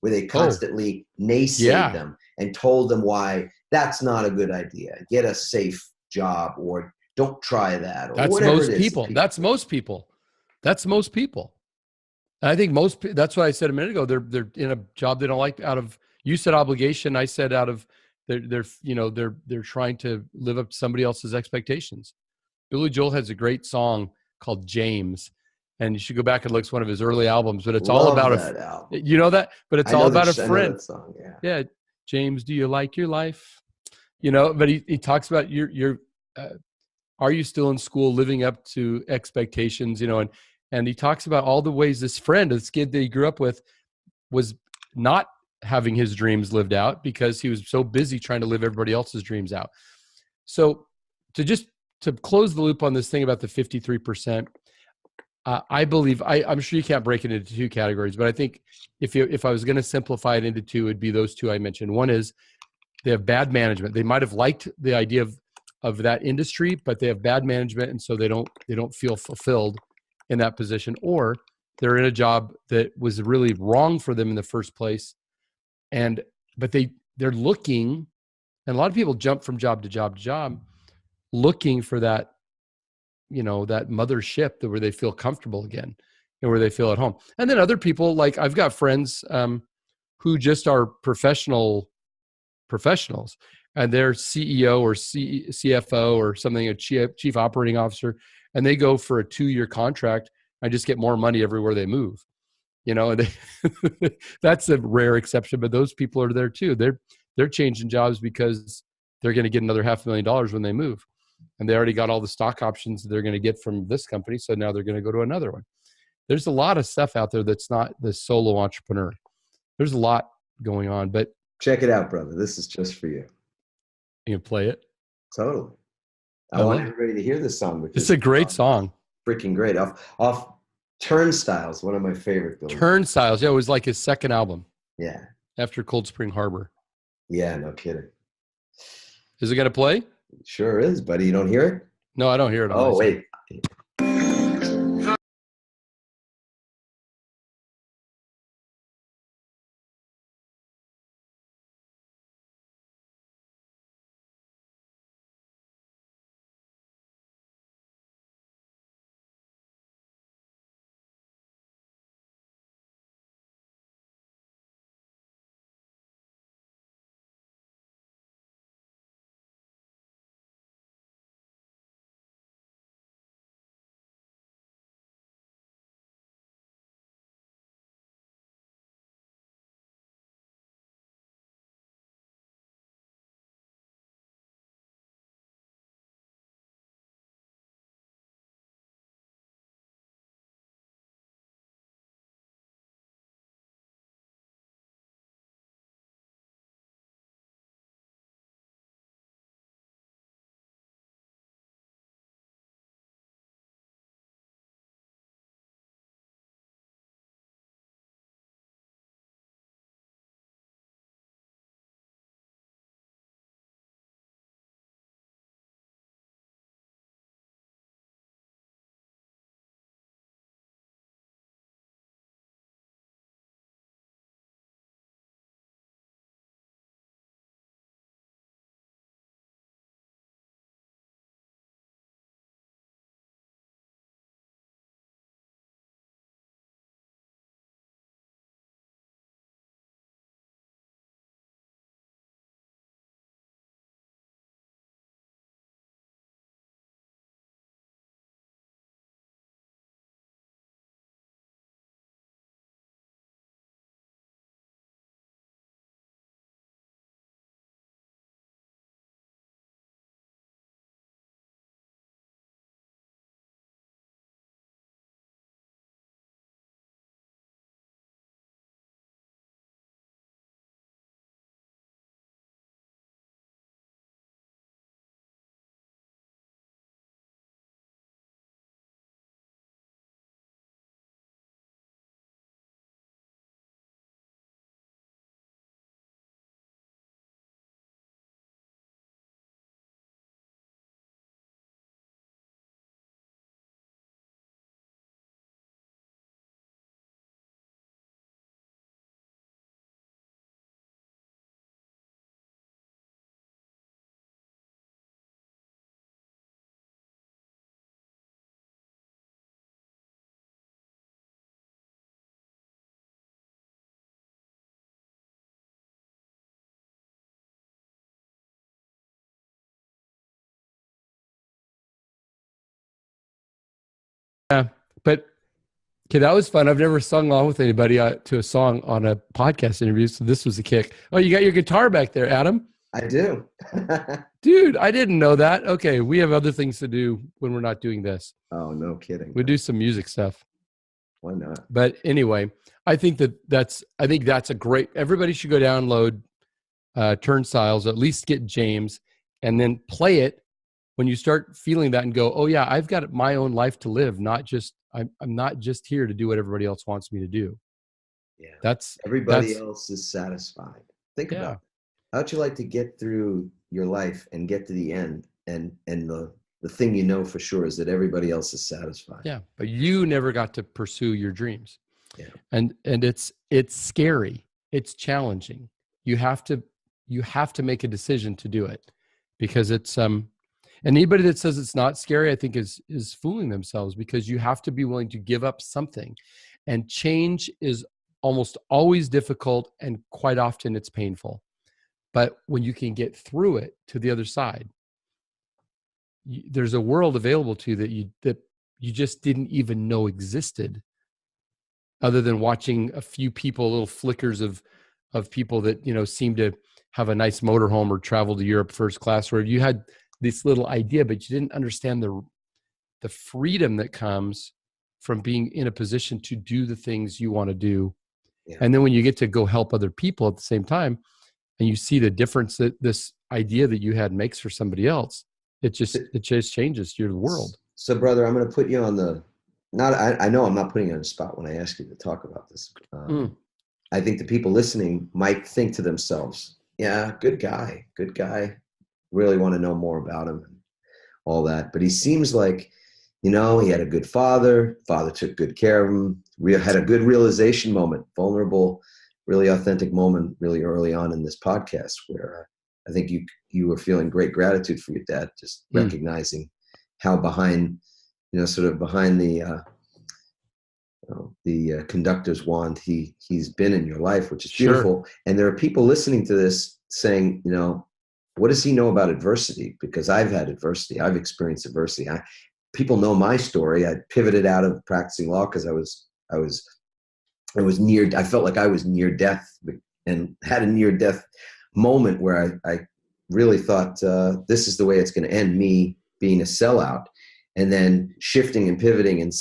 where they constantly naysayed them and told them why that's not a good idea. Get a safe job, or don't try that, or
that's
whatever
most
it is.
People. That's most people. That's most people. And I think that's what I said a minute ago. They're in a job they don't like you said obligation. I said out of they're trying to live up to somebody else's expectations. Billy Joel has a great song called James, and you should go back and look at one of his early albums, but it's all about but it's all about a friend.
That song,
yeah. James, do you like your life? But he talks about your are you still in school living up to expectations, and he talks about all the ways this kid that he grew up with was not having his dreams lived out because he was so busy trying to live everybody else's dreams out. So to close the loop on this thing about the 53%, I believe I'm sure you can't break it into two categories, but I think if I was going to simplify it into two, it'd be those two I mentioned. One is they have bad management. They might have liked the idea of that industry, but they have bad management, and so they don't feel fulfilled in that position, or they're in a job that was really wrong for them in the first place, but they're looking, and a lot of people jump from job to job to job, looking for that that mothership where they feel comfortable again and where they feel at home. And then other people, like I've got friends who just are professionals, and they're CEO or CFO or something, a chief operating officer, and they go for a 2-year contract and just get more money everywhere they move. And that's a rare exception, but those people are there too. They're changing jobs because they're going to get another $500,000 when they move. And they already got all the stock options that they're going to get from this company. So now they're going to go to another one. There's a lot of stuff out there that's not the solo entrepreneur. There's a lot going on, but
check it out, brother. This is just for you.
You can play it.
Totally. I want everybody to hear this song because
it's a great song.
Freaking great. Off Turnstiles, one of my favorite Billy.
Turnstiles. Yeah, it was like his second album.
Yeah.
After Cold Spring Harbor.
Yeah, no kidding.
Is it going to play?
It sure is, buddy. You don't hear it?
No, I don't hear it.
Oh, wait.
Yeah, but okay, that was fun. I've never sung along with anybody to a song on a podcast interview, so this was a kick. Oh, you got your guitar back there, Adam?
I do.
Dude, I didn't know that. Okay, we have other things to do when we're not doing this.
Oh, no kidding.
We do some music stuff.
Why not?
But anyway, I think that's a great. Everybody should go download Turnstiles, at least get James, and then play it when you start feeling that and go, oh yeah, I've got my own life to live. I'm not just here to do what everybody else wants me to do.
Yeah. Everybody
that's
else is satisfied. Think
yeah.
about it. How'd you like to get through your life and get to the end, and the thing you know for sure is that everybody else is satisfied.
Yeah, but you never got to pursue your dreams.
Yeah.
And it's scary. It's challenging. You have to make a decision to do it, because it's and anybody that says it's not scary, I think is fooling themselves, because you have to be willing to give up something. And change is almost always difficult, and quite often it's painful. But when you can get through it to the other side, there's a world available to you that you just didn't even know existed, other than watching a few people, little flickers of people that, seem to have a nice motorhome or travel to Europe first class, where you had this little idea, but you didn't understand the freedom that comes from being in a position to do the things you want to do. Yeah. And then when you get to go help other people at the same time, and you see the difference that this idea that you had makes for somebody else, it just changes your world.
So brother, I'm going to put you on I know I'm not putting you on the spot when I ask you to talk about this. I think the people listening might think to themselves, yeah, good guy, really want to know more about him and all that. But he seems like, he had a good father took good care of him, had a good realization moment, vulnerable, really authentic moment really early on in this podcast, where I think you were feeling great gratitude for your dad, just recognizing how behind the conductor's wand he's been in your life, which is beautiful. Sure. And there are people listening to this saying, what does he know about adversity? Because I've had adversity. I've experienced adversity. People know my story. I pivoted out of practicing law because I felt like I was near death, and had a near death moment where I really thought, this is the way it's going to end, me being a sellout. And then shifting and pivoting, and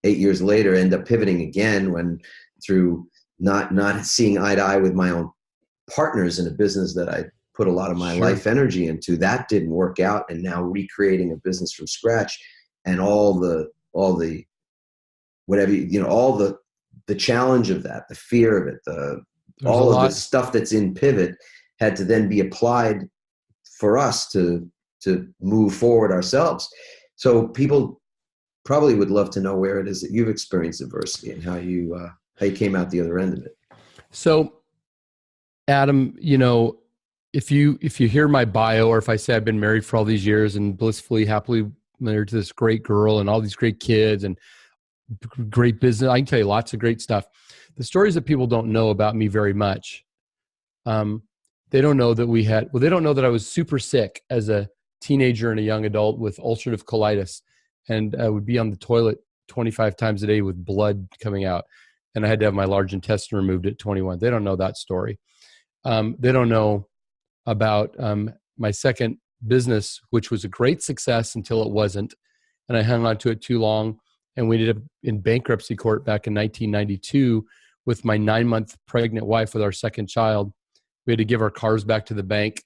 8 years later, end up pivoting again, when through not seeing eye to eye with my own partners in a business that I put a lot of my life energy into, that didn't work out. And now recreating a business from scratch, and all the whatever, all the challenge of that, the fear of it, all of the stuff that's in pivot had to then be applied for us to move forward ourselves. So people probably would love to know where it is that you've experienced adversity and how you came out the other end of it.
So, Adam, if you hear my bio, or if I say I've been married for all these years and blissfully, happily married to this great girl and all these great kids and great business, I can tell you lots of great stuff. The stories that people don't know about me very much, they don't know that they don't know that I was super sick as a teenager and a young adult with ulcerative colitis, and I would be on the toilet 25 times a day with blood coming out, and I had to have my large intestine removed at 21. They don't know that story. They don't know about my second business, which was a great success until it wasn't, and I hung on to it too long, and we ended up in bankruptcy court back in 1992 with my 9-month pregnant wife with our second child. We had to give our cars back to the bank,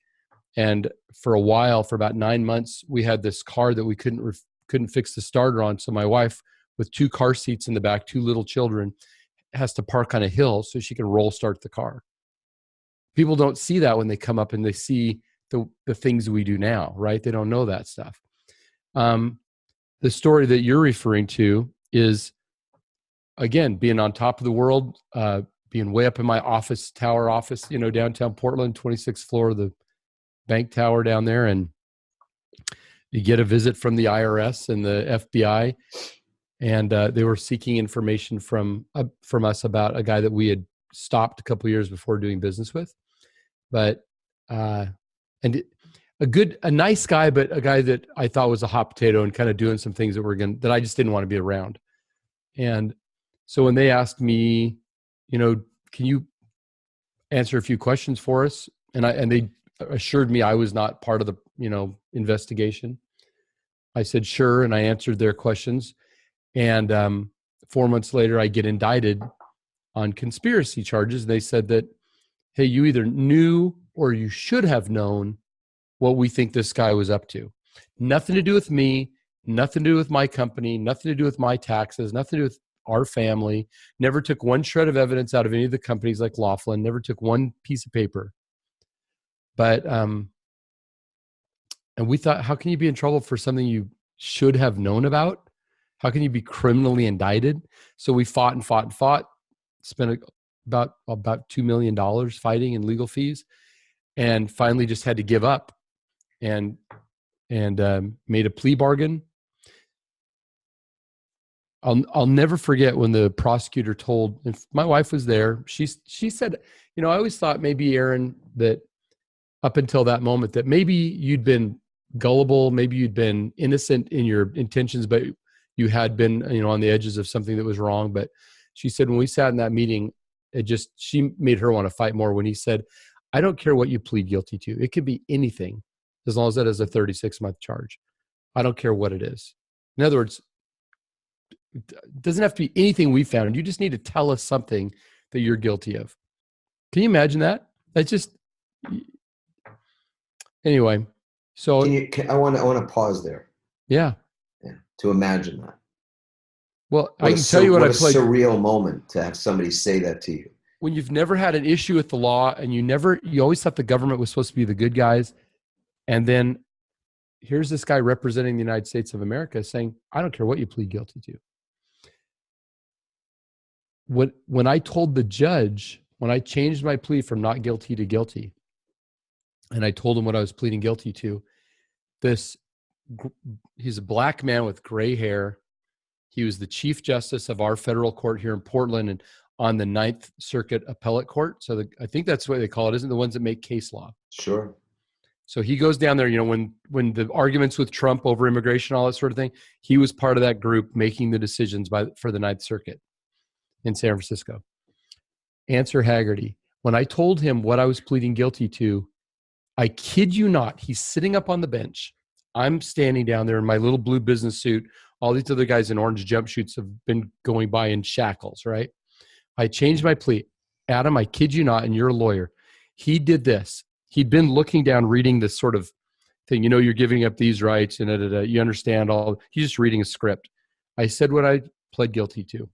and for a while, for about 9 months, we had this car that we couldn't fix the starter on. So my wife, with 2 car seats in the back, 2 little children, has to park on a hill so she can roll start the car. People don't see that when they come up and they see the things we do now, right? They don't know that stuff. The story that you're referring to is, again, being on top of the world, being way up in my tower office, downtown Portland, 26th floor of the bank tower down there. And you get a visit from the IRS and the FBI. And they were seeking information from us about a guy that we had stopped a couple of years before doing business with. But, a nice guy, but a guy that I thought was a hot potato and kind of doing some things that I just didn't want to be around. And so when they asked me, can you answer a few questions for us? And they assured me I was not part of the, investigation. I said, sure. And I answered their questions. And 4 months later, I get indicted on conspiracy charges. And they said that, hey, you either knew or you should have known what we think this guy was up to. Nothing to do with me, nothing to do with my company, nothing to do with my taxes, nothing to do with our family. Never took one shred of evidence out of any of the companies like Laughlin, never took one piece of paper. But, and we thought, how can you be in trouble for something you should have known about? How can you be criminally indicted? So we fought and fought and fought, spent about $2 million fighting in legal fees, and finally just had to give up and made a plea bargain. I'll never forget when the prosecutor told, and my wife was there, she said, I always thought maybe, Aaron, that up until that moment that maybe you'd been gullible, maybe you'd been innocent in your intentions, but you had been, on the edges of something that was wrong. But she said, when we sat in that meeting, she made her want to fight more when he said, I don't care what you plead guilty to. It could be anything as long as that is a 36-month charge. I don't care what it is. In other words, it doesn't have to be anything we found. You just need to tell us something that you're guilty of. Can you imagine that? That's just, anyway. So
I want to pause there.
Yeah.
To imagine that.
Well, I can tell you what I played.
What a surreal moment to have somebody say that to you.
When you've never had an issue with the law and you always thought the government was supposed to be the good guys. And then here's this guy representing the United States of America saying, I don't care what you plead guilty to. When I told the judge, when I changed my plea from not guilty to guilty, and I told him what I was pleading guilty to, he's a black man with gray hair. He was the Chief Justice of our federal court here in Portland and on the Ninth Circuit Appellate Court. So I think that's what they call it, isn't it? The ones that make case law.
Sure.
So he goes down there, when the arguments with Trump over immigration, all that sort of thing, he was part of that group making the decisions for the Ninth Circuit in San Francisco. Answer Haggerty. When I told him what I was pleading guilty to, I kid you not, he's sitting up on the bench. I'm standing down there in my little blue business suit. All these other guys in orange jumpsuits have been going by in shackles, right? I changed my plea. Adam, I kid you not, and you're a lawyer. He did this. He'd been looking down, reading this sort of thing. You're giving up these rights, and you understand all. He's just reading a script. I said what I pled guilty to.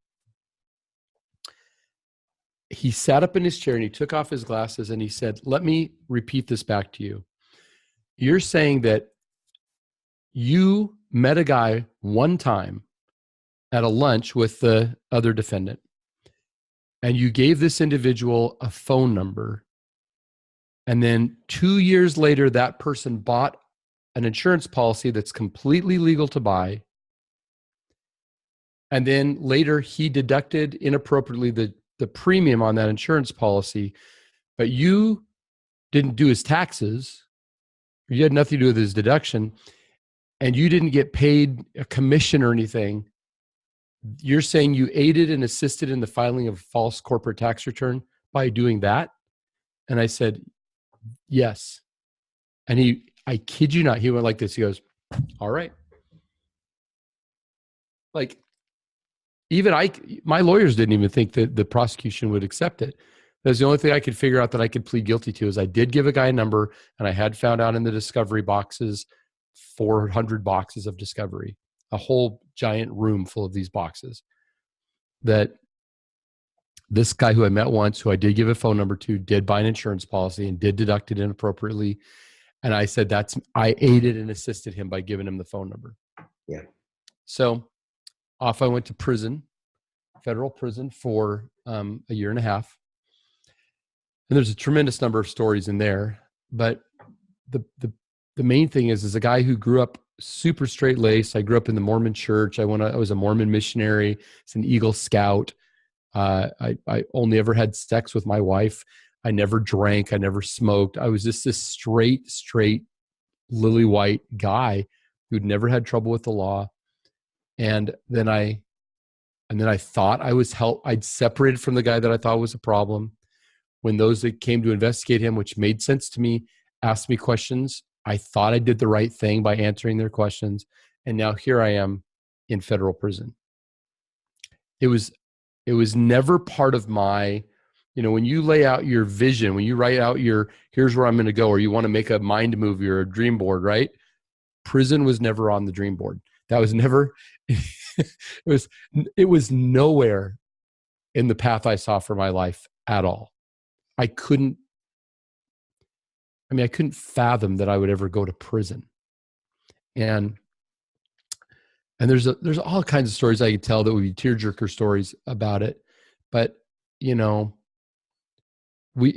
He sat up in his chair and he took off his glasses and he said, let me repeat this back to you. You're saying that you met a guy one time at a lunch with the other defendant, and you gave this individual a phone number, and then 2 years later, that person bought an insurance policy that's completely legal to buy, and then later he deducted inappropriately the premium on that insurance policy, but you didn't do his taxes, or you had nothing to do with his deduction, and you didn't get paid a commission or anything. You're saying you aided and assisted in the filing of a false corporate tax return by doing that? And I said, yes. And I kid you not, he went like this. He goes, all right. Like, even my lawyers didn't even think that the prosecution would accept it. That's the only thing I could figure out that I could plead guilty to is I did give a guy a number, and I had found out in the discovery boxes 400 boxes of discovery, a whole giant room full of these boxes, that this guy who I met once, who I did give a phone number to, did buy an insurance policy and did deduct it inappropriately. And I said, I aided and assisted him by giving him the phone number.
Yeah.
So off I went to prison, federal prison, for a year and a half. And there's a tremendous number of stories in there. But the main thing is a guy who grew up super straight-laced. I grew up in the Mormon church. I was a Mormon missionary. It's an Eagle Scout. I only ever had sex with my wife. I never drank. I never smoked. I was just this straight lily white guy who'd never had trouble with the law. And then I thought I was I'd separated from the guy that I thought was a problem. When those that came to investigate him, which made sense to me, asked me questions, I thought I did the right thing by answering their questions. And now here I am in federal prison. It was never part of my, when you lay out your vision, when you write out here's where I'm going to go, or you want to make a mind movie or a dream board, right? Prison was never on the dream board. That was never, it was nowhere in the path I saw for my life at all. I couldn't fathom that I would ever go to prison. And there's all kinds of stories I could tell that would be tearjerker stories about it. But, it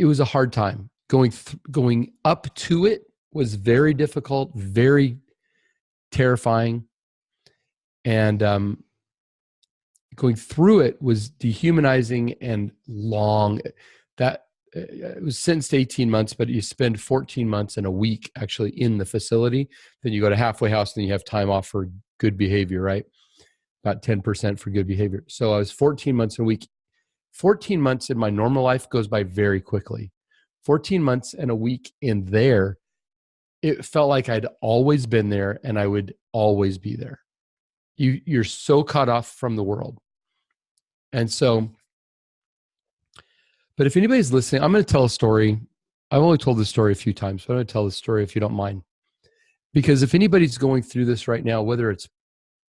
was a hard time. Going up to it was very difficult, very terrifying. And going through it was dehumanizing and long. It was sentenced to 18 months, but you spend 14 months and a week actually in the facility. Then you go to halfway house, and then you have time off for good behavior, right? About 10% for good behavior. So I was 14 months and a week. 14 months in my normal life goes by very quickly. 14 months and a week in there, it felt like I'd always been there and I would always be there. You're so cut off from the world. And so, but if anybody's listening, I'm going to tell a story. I've only told this story a few times, but I'm going to tell this story if you don't mind. Because if anybody's going through this right now, whether it's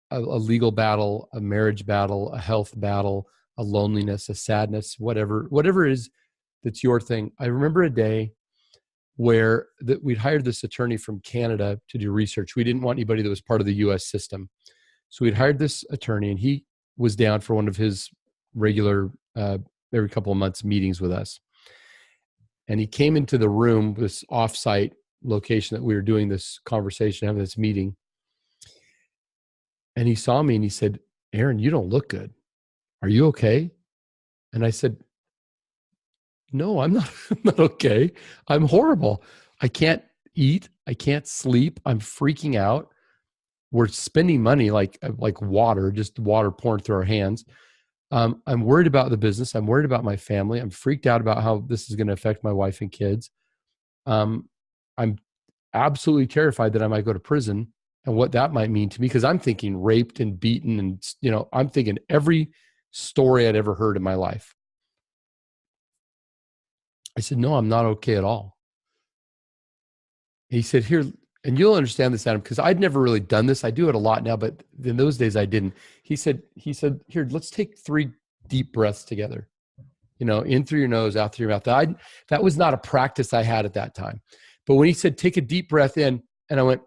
a legal battle, a marriage battle, a health battle, a loneliness, a sadness, whatever it is that's your thing. I remember a day where we'd hired this attorney from Canada to do research. We didn't want anybody that was part of the U.S. system. So we'd hired this attorney, and he was down for one of his regular every couple of months meetings with us. And he came into the room, this offsite location that we were doing this conversation, having this meeting. And he saw me and he said, "Aaron, you don't look good. Are you okay?" And I said, "No, I'm not, I'm not okay. I'm horrible. I can't eat. I can't sleep. I'm freaking out. We're spending money like water, just water pouring through our hands. I'm worried about the business. I'm worried about my family. I'm freaked out about how this is going to affect my wife and kids. I'm absolutely terrified that I might go to prison and what that might mean to me, because I'm thinking raped and beaten, and I'm thinking every story I'd ever heard in my life." I said, "No, I'm not okay at all." He said, "Here," and you'll understand this, Adam, because I'd never really done this. I do it a lot now, but in those days I didn't. He said, "Here, let's take 3 deep breaths together. In through your nose, out through your mouth." That was not a practice I had at that time. But when he said, "Take a deep breath in," and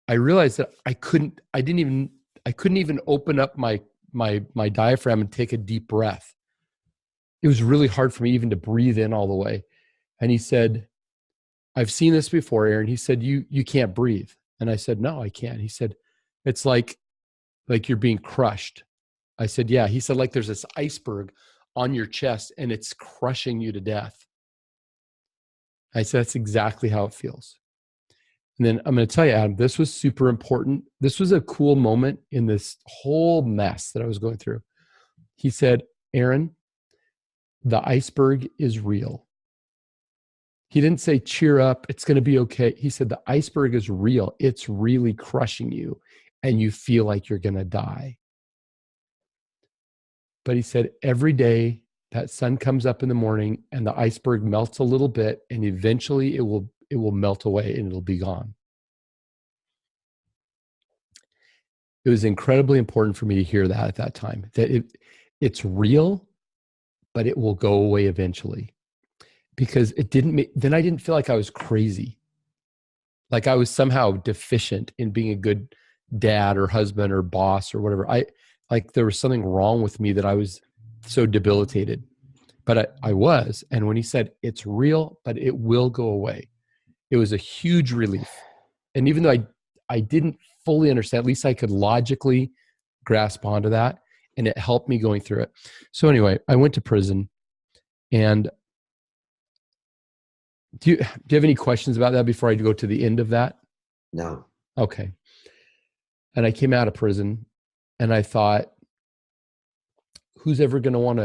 I realized that I couldn't even open up my diaphragm and take a deep breath. It was really hard for me even to breathe in all the way. And he said, "I've seen this before, Aaron." He said, you can't breathe." And I said, "No, I can't." He said, "It's like you're being crushed." I said, "Yeah." He said, "Like there's this iceberg on your chest and it's crushing you to death." I said, "That's exactly how it feels." And then I'm going to tell you, Adam, this was super important. This was a cool moment in this whole mess that I was going through. He said, "Aaron, the iceberg is real." He didn't say, "Cheer up, it's going to be okay." He said, "The iceberg is real. It's really crushing you and you feel like you're going to die." But he said, "Every day that sun comes up in the morning and the iceberg melts a little bit, and eventually it will melt away and it'll be gone." It was incredibly important for me to hear that at that time, that it's real, but it will go away eventually. Because then I didn't feel like I was crazy. Like I was somehow deficient in being a good dad or husband or boss or whatever. Like there was something wrong with me that I was so debilitated. But I was. And when he said, "It's real, but it will go away," it was a huge relief. And even though I didn't fully understand, at least I could logically grasp onto that, and it helped me going through it. So anyway, I went to prison, and Do you have any questions about that before I go to the end of that?
No.
Okay. And I came out of prison and I thought, who's going to want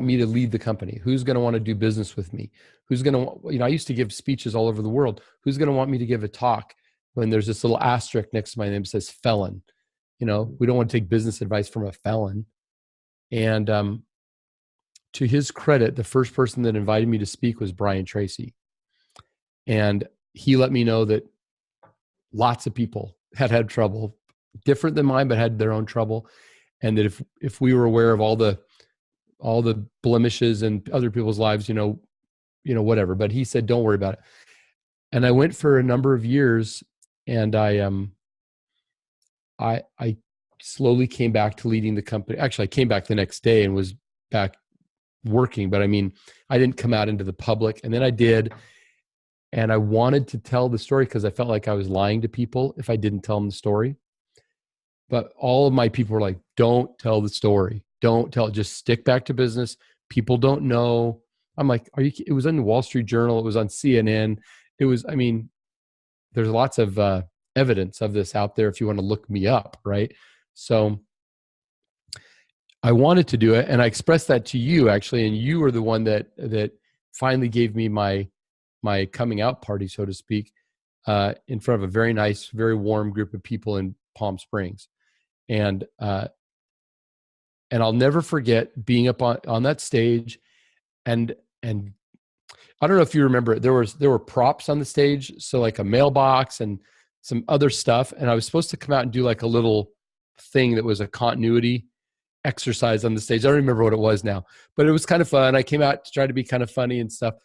me to lead the company? Who's going to want to do business with me? Who's going to, I used to give speeches all over the world. Who's going to want me to give a talk when there's this little asterisk next to my name that says felon? We don't want to take business advice from a felon. And to his credit, the first person that invited me to speak was Brian Tracy. And he let me know that lots of people had trouble, different than mine, but had their own trouble. And that if we were aware of all the blemishes in other people's lives, whatever. But he said, don't worry about it. And I went for a number of years, and I slowly came back to leading the company. Actually, I came back the next day and was back working. But I didn't come out into the public. And then I did. And I wanted to tell the story because I felt like I was lying to people if I didn't tell them the story. But all of my people were like, don't tell the story. Don't tell it. Just stick back to business. People don't know. I'm like, it was on the Wall Street Journal. It was on CNN. It was, there's lots of evidence of this out there if you want to look me up, right? So I wanted to do it. And I expressed that to you, actually. And you were the one that finally gave me my coming out party, so to speak, in front of a very nice, very warm group of people in Palm Springs. And I'll never forget being up on that stage, and I don't know if you remember, there were props on the stage, so like a mailbox and some other stuff, and I was supposed to come out and do like a little thing that was a continuity exercise on the stage. I don't remember what it was now, but it was kind of fun. I came out to try to be kind of funny and stuff,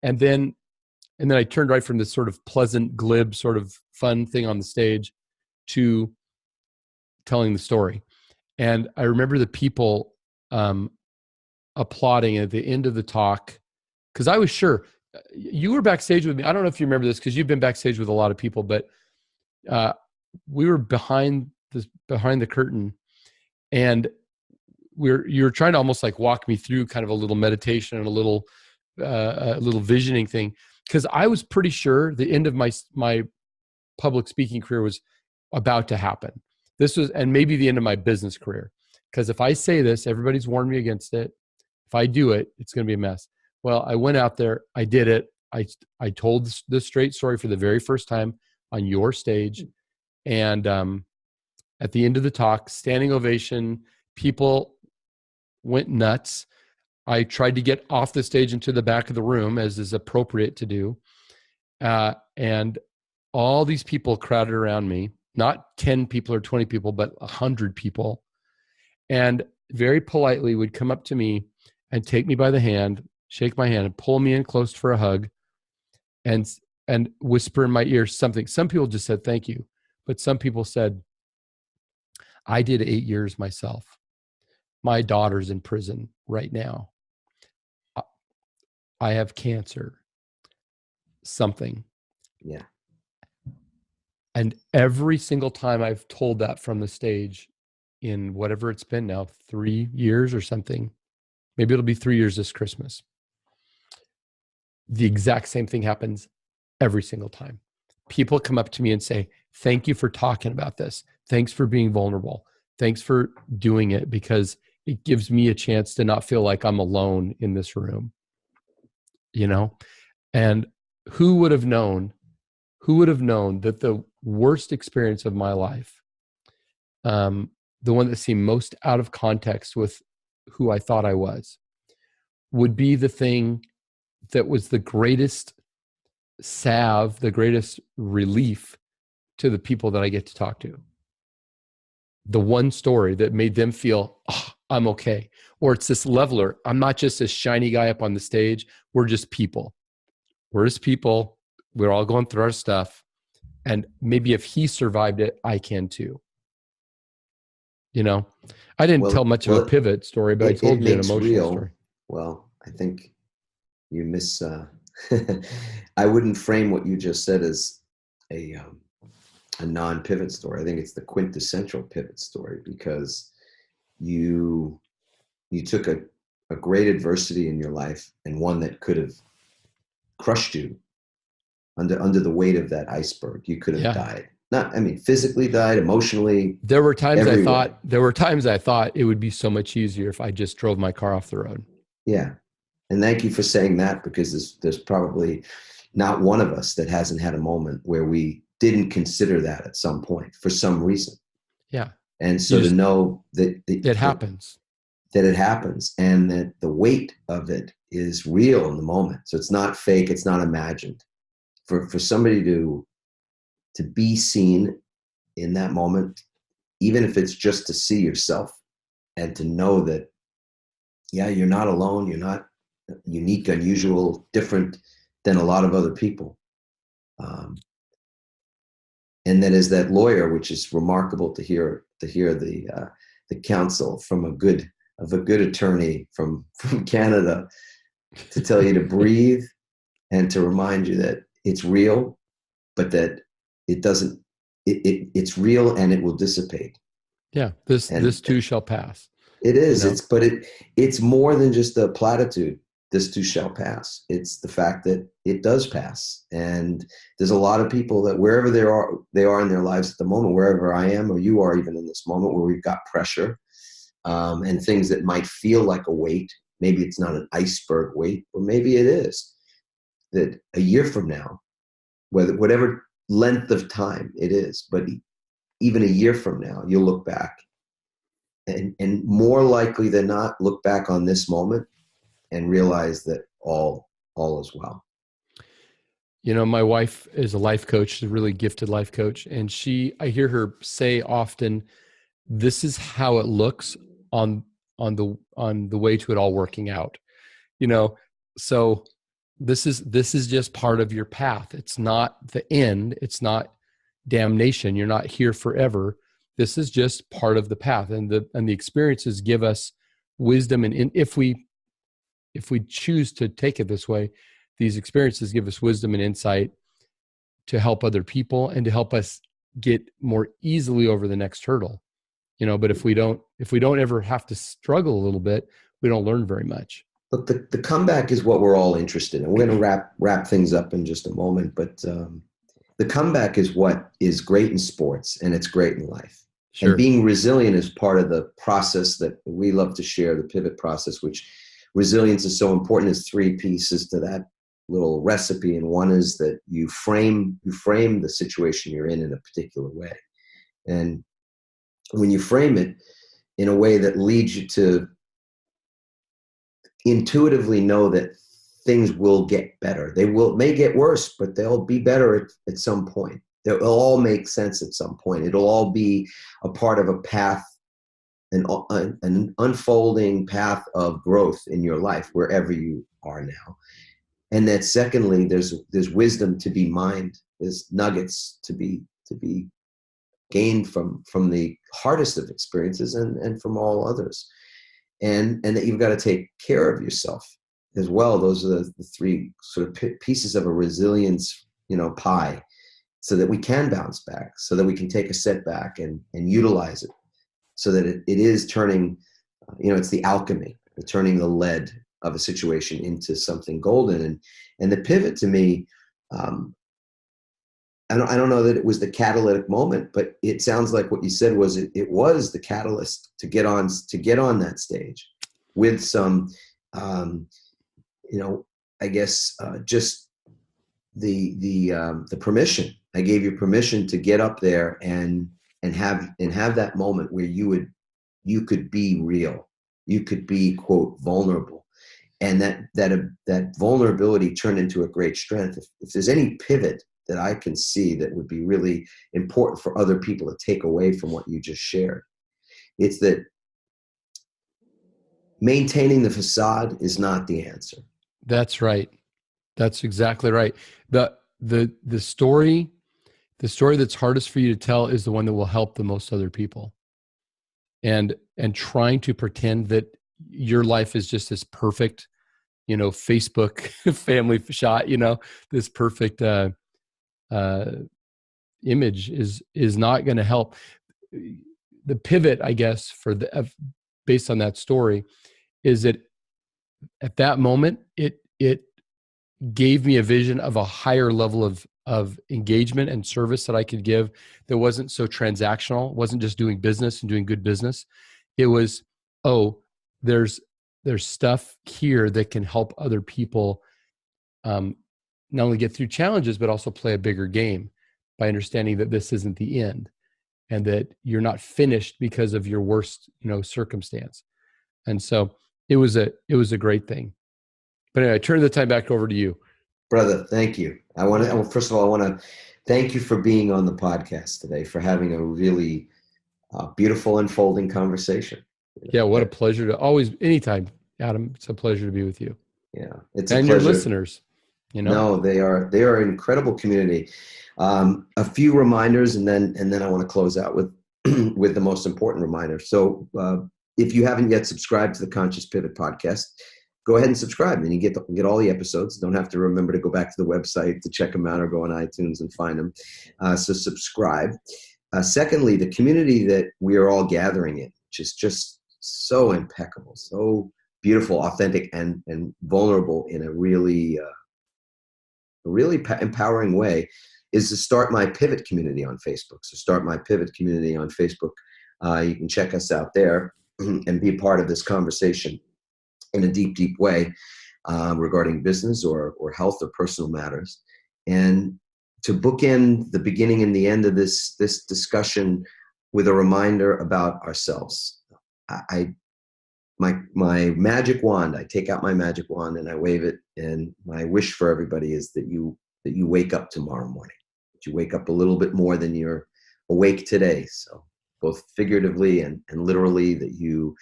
and then I turned right from this sort of pleasant, glib, sort of fun thing on the stage to telling the story. And I remember the people applauding at the end of the talk, because I was sure you were backstage with me. I don't know if you remember this because you've been backstage with a lot of people, but we were behind the curtain, and you were trying to almost like walk me through kind of a little meditation and a little visioning thing, because I was pretty sure the end of my public speaking career was about to happen. This was, and maybe the end of my business career. Because if I say this, everybody's warned me against it. If I do it, it's going to be a mess. Well, I went out there, I did it. I told the straight story for the very first time on your stage. And at the end of the talk, standing ovation, people went nuts. I tried to get off the stage into the back of the room, as is appropriate to do. And all these people crowded around me, not 10 people or 20 people, but 100 people. And very politely would come up to me and take me by the hand, shake my hand, and pull me in close for a hug, and whisper in my ear something. Some people just said, thank you. But some people said, I did 8 years myself. My daughter's in prison right now. I have cancer. Something.
Yeah. And
every single time I've told that from the stage in whatever it's been now, 3 years or something, maybe it'll be 3 years this Christmas, the exact same thing happens every single time. People come up to me and say, thank you for talking about this. Thanks for being vulnerable. Thanks for doing it, because it gives me a chance to not feel like I'm alone in this room, And who would have known that the worst experience of my life, the one that seemed most out of context with who I thought I was, would be the thing that was the greatest salve, the greatest relief to the people that I get to talk to. The one story that made them feel, oh, I'm okay. Or it's this leveler. I'm not just this shiny guy up on the stage. We're just people. We're just people. We're all going through our stuff. And maybe if he survived it, I can too. I didn't tell much of a pivot story, but I told you an emotional story.
Well, I think you miss, I wouldn't frame what you just said as a non-pivot story. I think it's the quintessential pivot story, because you took a great adversity in your life, and one that could have crushed you under the weight of that iceberg. You could have
Yeah.
died. Not, I mean, physically died, emotionally,
There were times
everywhere.
I thought it would be so much easier if I just drove my car off the road.
Yeah. And thank you for saying that, because there's probably not one of us that hasn't had a moment where we didn't consider that at some point for some reason.
Yeah.
And so to know that
It happens.
that it happens, and that the weight of it is real in the moment. So it's not fake, it's not imagined. For somebody to be seen in that moment, even if it's just to see yourself and to know that, yeah, you're not alone, you're not unique, unusual, different than a lot of other people. And then as that lawyer, which is remarkable to hear the counsel from a good attorney from Canada, to tell you to breathe and to remind you that it's real, but that it doesn't. It's real and it will dissipate.
Yeah, this too shall pass.
It is.
You know?
It's more than just a platitude. This too shall pass. It's the fact that it does pass. And there's a lot of people that wherever they are in their lives at the moment, wherever I am or you are even in this moment, where we've got pressure and things that might feel like a weight. Maybe it's not an iceberg weight, or maybe it is. That a year from now, whatever length of time it is, but even a year from now, you'll look back and more likely than not, look back on this moment and realize that all is well.
You know, my wife is a life coach, she's a really gifted life coach. And I hear her say often, this is how it looks on the way to it all working out. You know, so this is just part of your path. It's not the end. It's not damnation. You're not here forever. This is just part of the path. And the experiences give us wisdom. And if we choose to take it this way, these experiences give us wisdom and insight to help other people and to help us get more easily over the next hurdle. You know, but if we don't ever have to struggle a little bit, we don't learn very much.
Look, the comeback is what we're all interested in. We're going to wrap things up in just a moment, but the comeback is what is great in sports, and it's great in life.
Sure.
And being resilient is part of the process that we love to share, the pivot process, which resilience is so important. There's 3 pieces to that little recipe, and one is that you frame the situation you're in a particular way. And when you frame it in a way that leads you to intuitively know that things will get better. They may get worse, but they'll be better at some point. They'll all make sense at some point. It'll all be a part of a path, an unfolding path of growth in your life, wherever you are now. And that secondly, there's wisdom to be mined. There's nuggets to be gained from the hardest of experiences and from all others. And that you've got to take care of yourself as well. Those are the 3 sort of pieces of a resilience, pie, so that we can bounce back, so that we can take a setback and utilize it, so that it is turning, it's the alchemy, turning the lead of a situation into something golden. And the pivot to me, I don't know that it was the catalytic moment, but it sounds like what you said was it was the catalyst to get on that stage with some, I guess just the permission. I gave you permission to get up there and have that moment where you could be real, you could be, quote, vulnerable, and that vulnerability turned into a great strength. If there's any pivot that I can see that would be really important for other people to take away from what you just shared, it's that maintaining the facade is not the answer.
That's right. That's exactly right. The story that's hardest for you to tell is the one that will help the most other people. And trying to pretend that your life is just this perfect, Facebook family shot, this perfect image is not going to help. The pivot, I guess, based on that story, is that at that moment it gave me a vision of a higher level of engagement and service that I could give that wasn't so transactional, wasn't just doing business and doing good business. It was, oh, there's stuff here that can help other people not only get through challenges, but also play a bigger game by understanding that this isn't the end and that you're not finished because of your worst, circumstance. And so it was a great thing. But anyway, I turn the time back over to you.
Brother, thank you. First of all, I want to thank you for being on the podcast today, for having a really beautiful unfolding conversation.
Yeah, what a pleasure to anytime, Adam. It's a pleasure to be with you.
Yeah, it's
a pleasure. And your listeners.
No, they are an incredible community. A few reminders, and then I want to close out with with the most important reminder. So, if you haven't yet subscribed to the Conscious Pivot podcast, go ahead and subscribe, and you get all the episodes. Don't have to remember to go back to the website to check them out or go on iTunes and find them. So subscribe. Secondly, the community that we are all gathering in, which is just so impeccable, so beautiful, authentic, and vulnerable in a really empowering way, is the Start My Pivot community on Facebook. So Start My Pivot community on Facebook. You can check us out there and be a part of this conversation in a deep, deep way regarding business or health or personal matters. And to bookend the beginning and the end of this discussion with a reminder about ourselves. My magic wand, I take out my magic wand and I wave it, and my wish for everybody is that you wake up tomorrow morning, that you wake up a little bit more than you're awake today. So both figuratively and literally, that you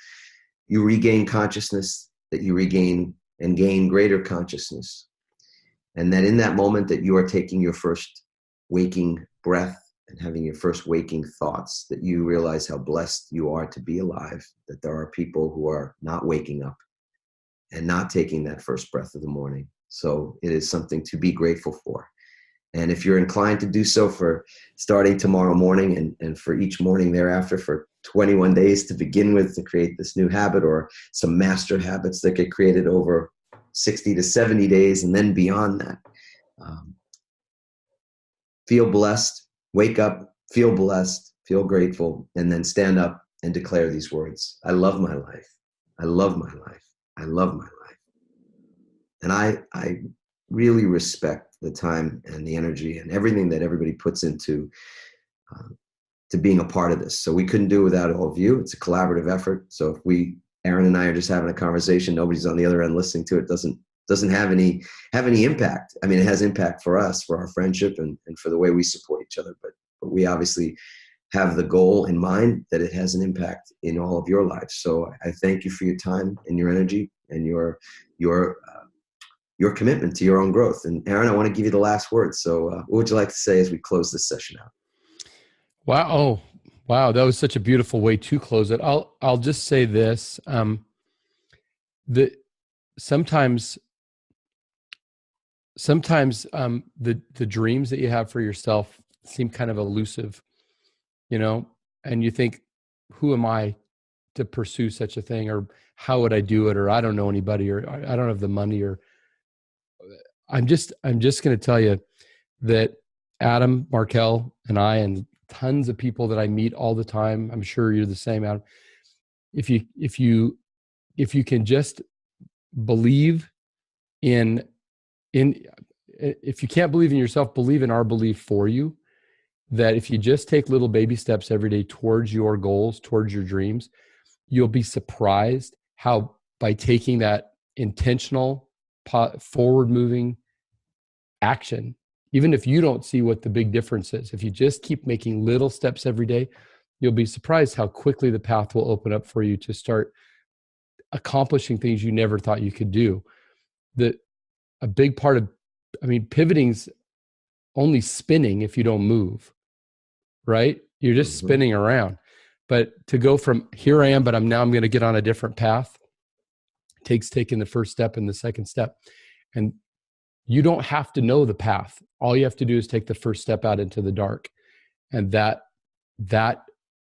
regain consciousness, that you regain and gain greater consciousness. And that in that moment that you are taking your first waking breath and having your first waking thoughts, that you realize how blessed you are to be alive, that there are people who are not waking up and not taking that first breath of the morning. So it is something to be grateful for. And if you're inclined to do so, for starting tomorrow morning and for each morning thereafter for 21 days to begin with, to create this new habit, or some master habits that get created over 60 to 70 days and then beyond that, feel blessed. Wake up, feel blessed, feel grateful, and then stand up and declare these words. I love my life. I love my life. I love my life. And I really respect the time and the energy and everything that everybody puts into to being a part of this. So we couldn't do it without all of you. It's a collaborative effort. So if Aaron and I are just having a conversation, nobody's on the other end listening to it, doesn't have any impact. I mean, it has impact for us, for our friendship, and for the way we support each other. But we obviously have the goal in mind that it has an impact in all of your lives. So I thank you for your time and your energy and your commitment to your own growth. And Aaron, I want to give you the last word. So what would you like to say as we close this session out?
Wow. Oh, wow. That was such a beautiful way to close it. I'll just say this, that sometimes the dreams that you have for yourself seem kind of elusive, and you think, who am I to pursue such a thing, or how would I do it, or I don't know anybody, or I don't have the money, or I'm just going to tell you that Adam, Markel, and I, and tons of people that I meet all the time, I'm sure you're the same, Adam. If you can just believe in, if you can't believe in yourself, believe in our belief for you, that if you just take little baby steps every day towards your goals, towards your dreams, you'll be surprised how, by taking that intentional, forward-moving action, even if you don't see what the big difference is, if you just keep making little steps every day, you'll be surprised how quickly the path will open up for you to start accomplishing things you never thought you could do. A big part of, pivoting's only spinning if you don't move, right? You're just spinning around. But to go from here I am, but I'm going to get on a different path, takes taking the first step and the second step. And you don't have to know the path. All you have to do is take the first step out into the dark. And that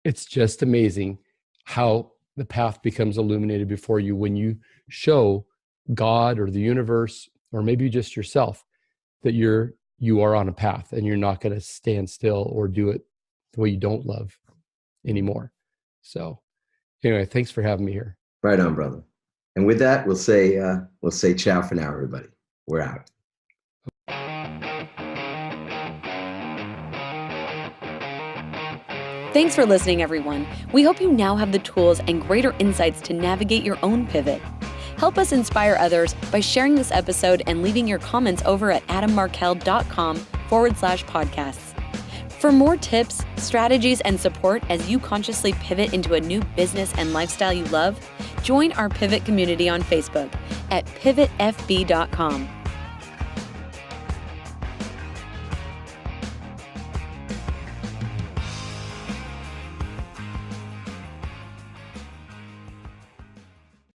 it's just amazing how the path becomes illuminated before you when you show God or the universe or maybe just yourself, that you are on a path and you're not going to stand still or do it the way you don't love anymore. So anyway, thanks for having me here.
Right on, brother. And with that, we'll say ciao for now, everybody. We're out.
Thanks for listening, everyone. We hope you now have the tools and greater insights to navigate your own pivot. Help us inspire others by sharing this episode and leaving your comments over at adammarkel.com/podcasts. For more tips, strategies, and support as you consciously pivot into a new business and lifestyle you love, join our Pivot community on Facebook at pivotfb.com.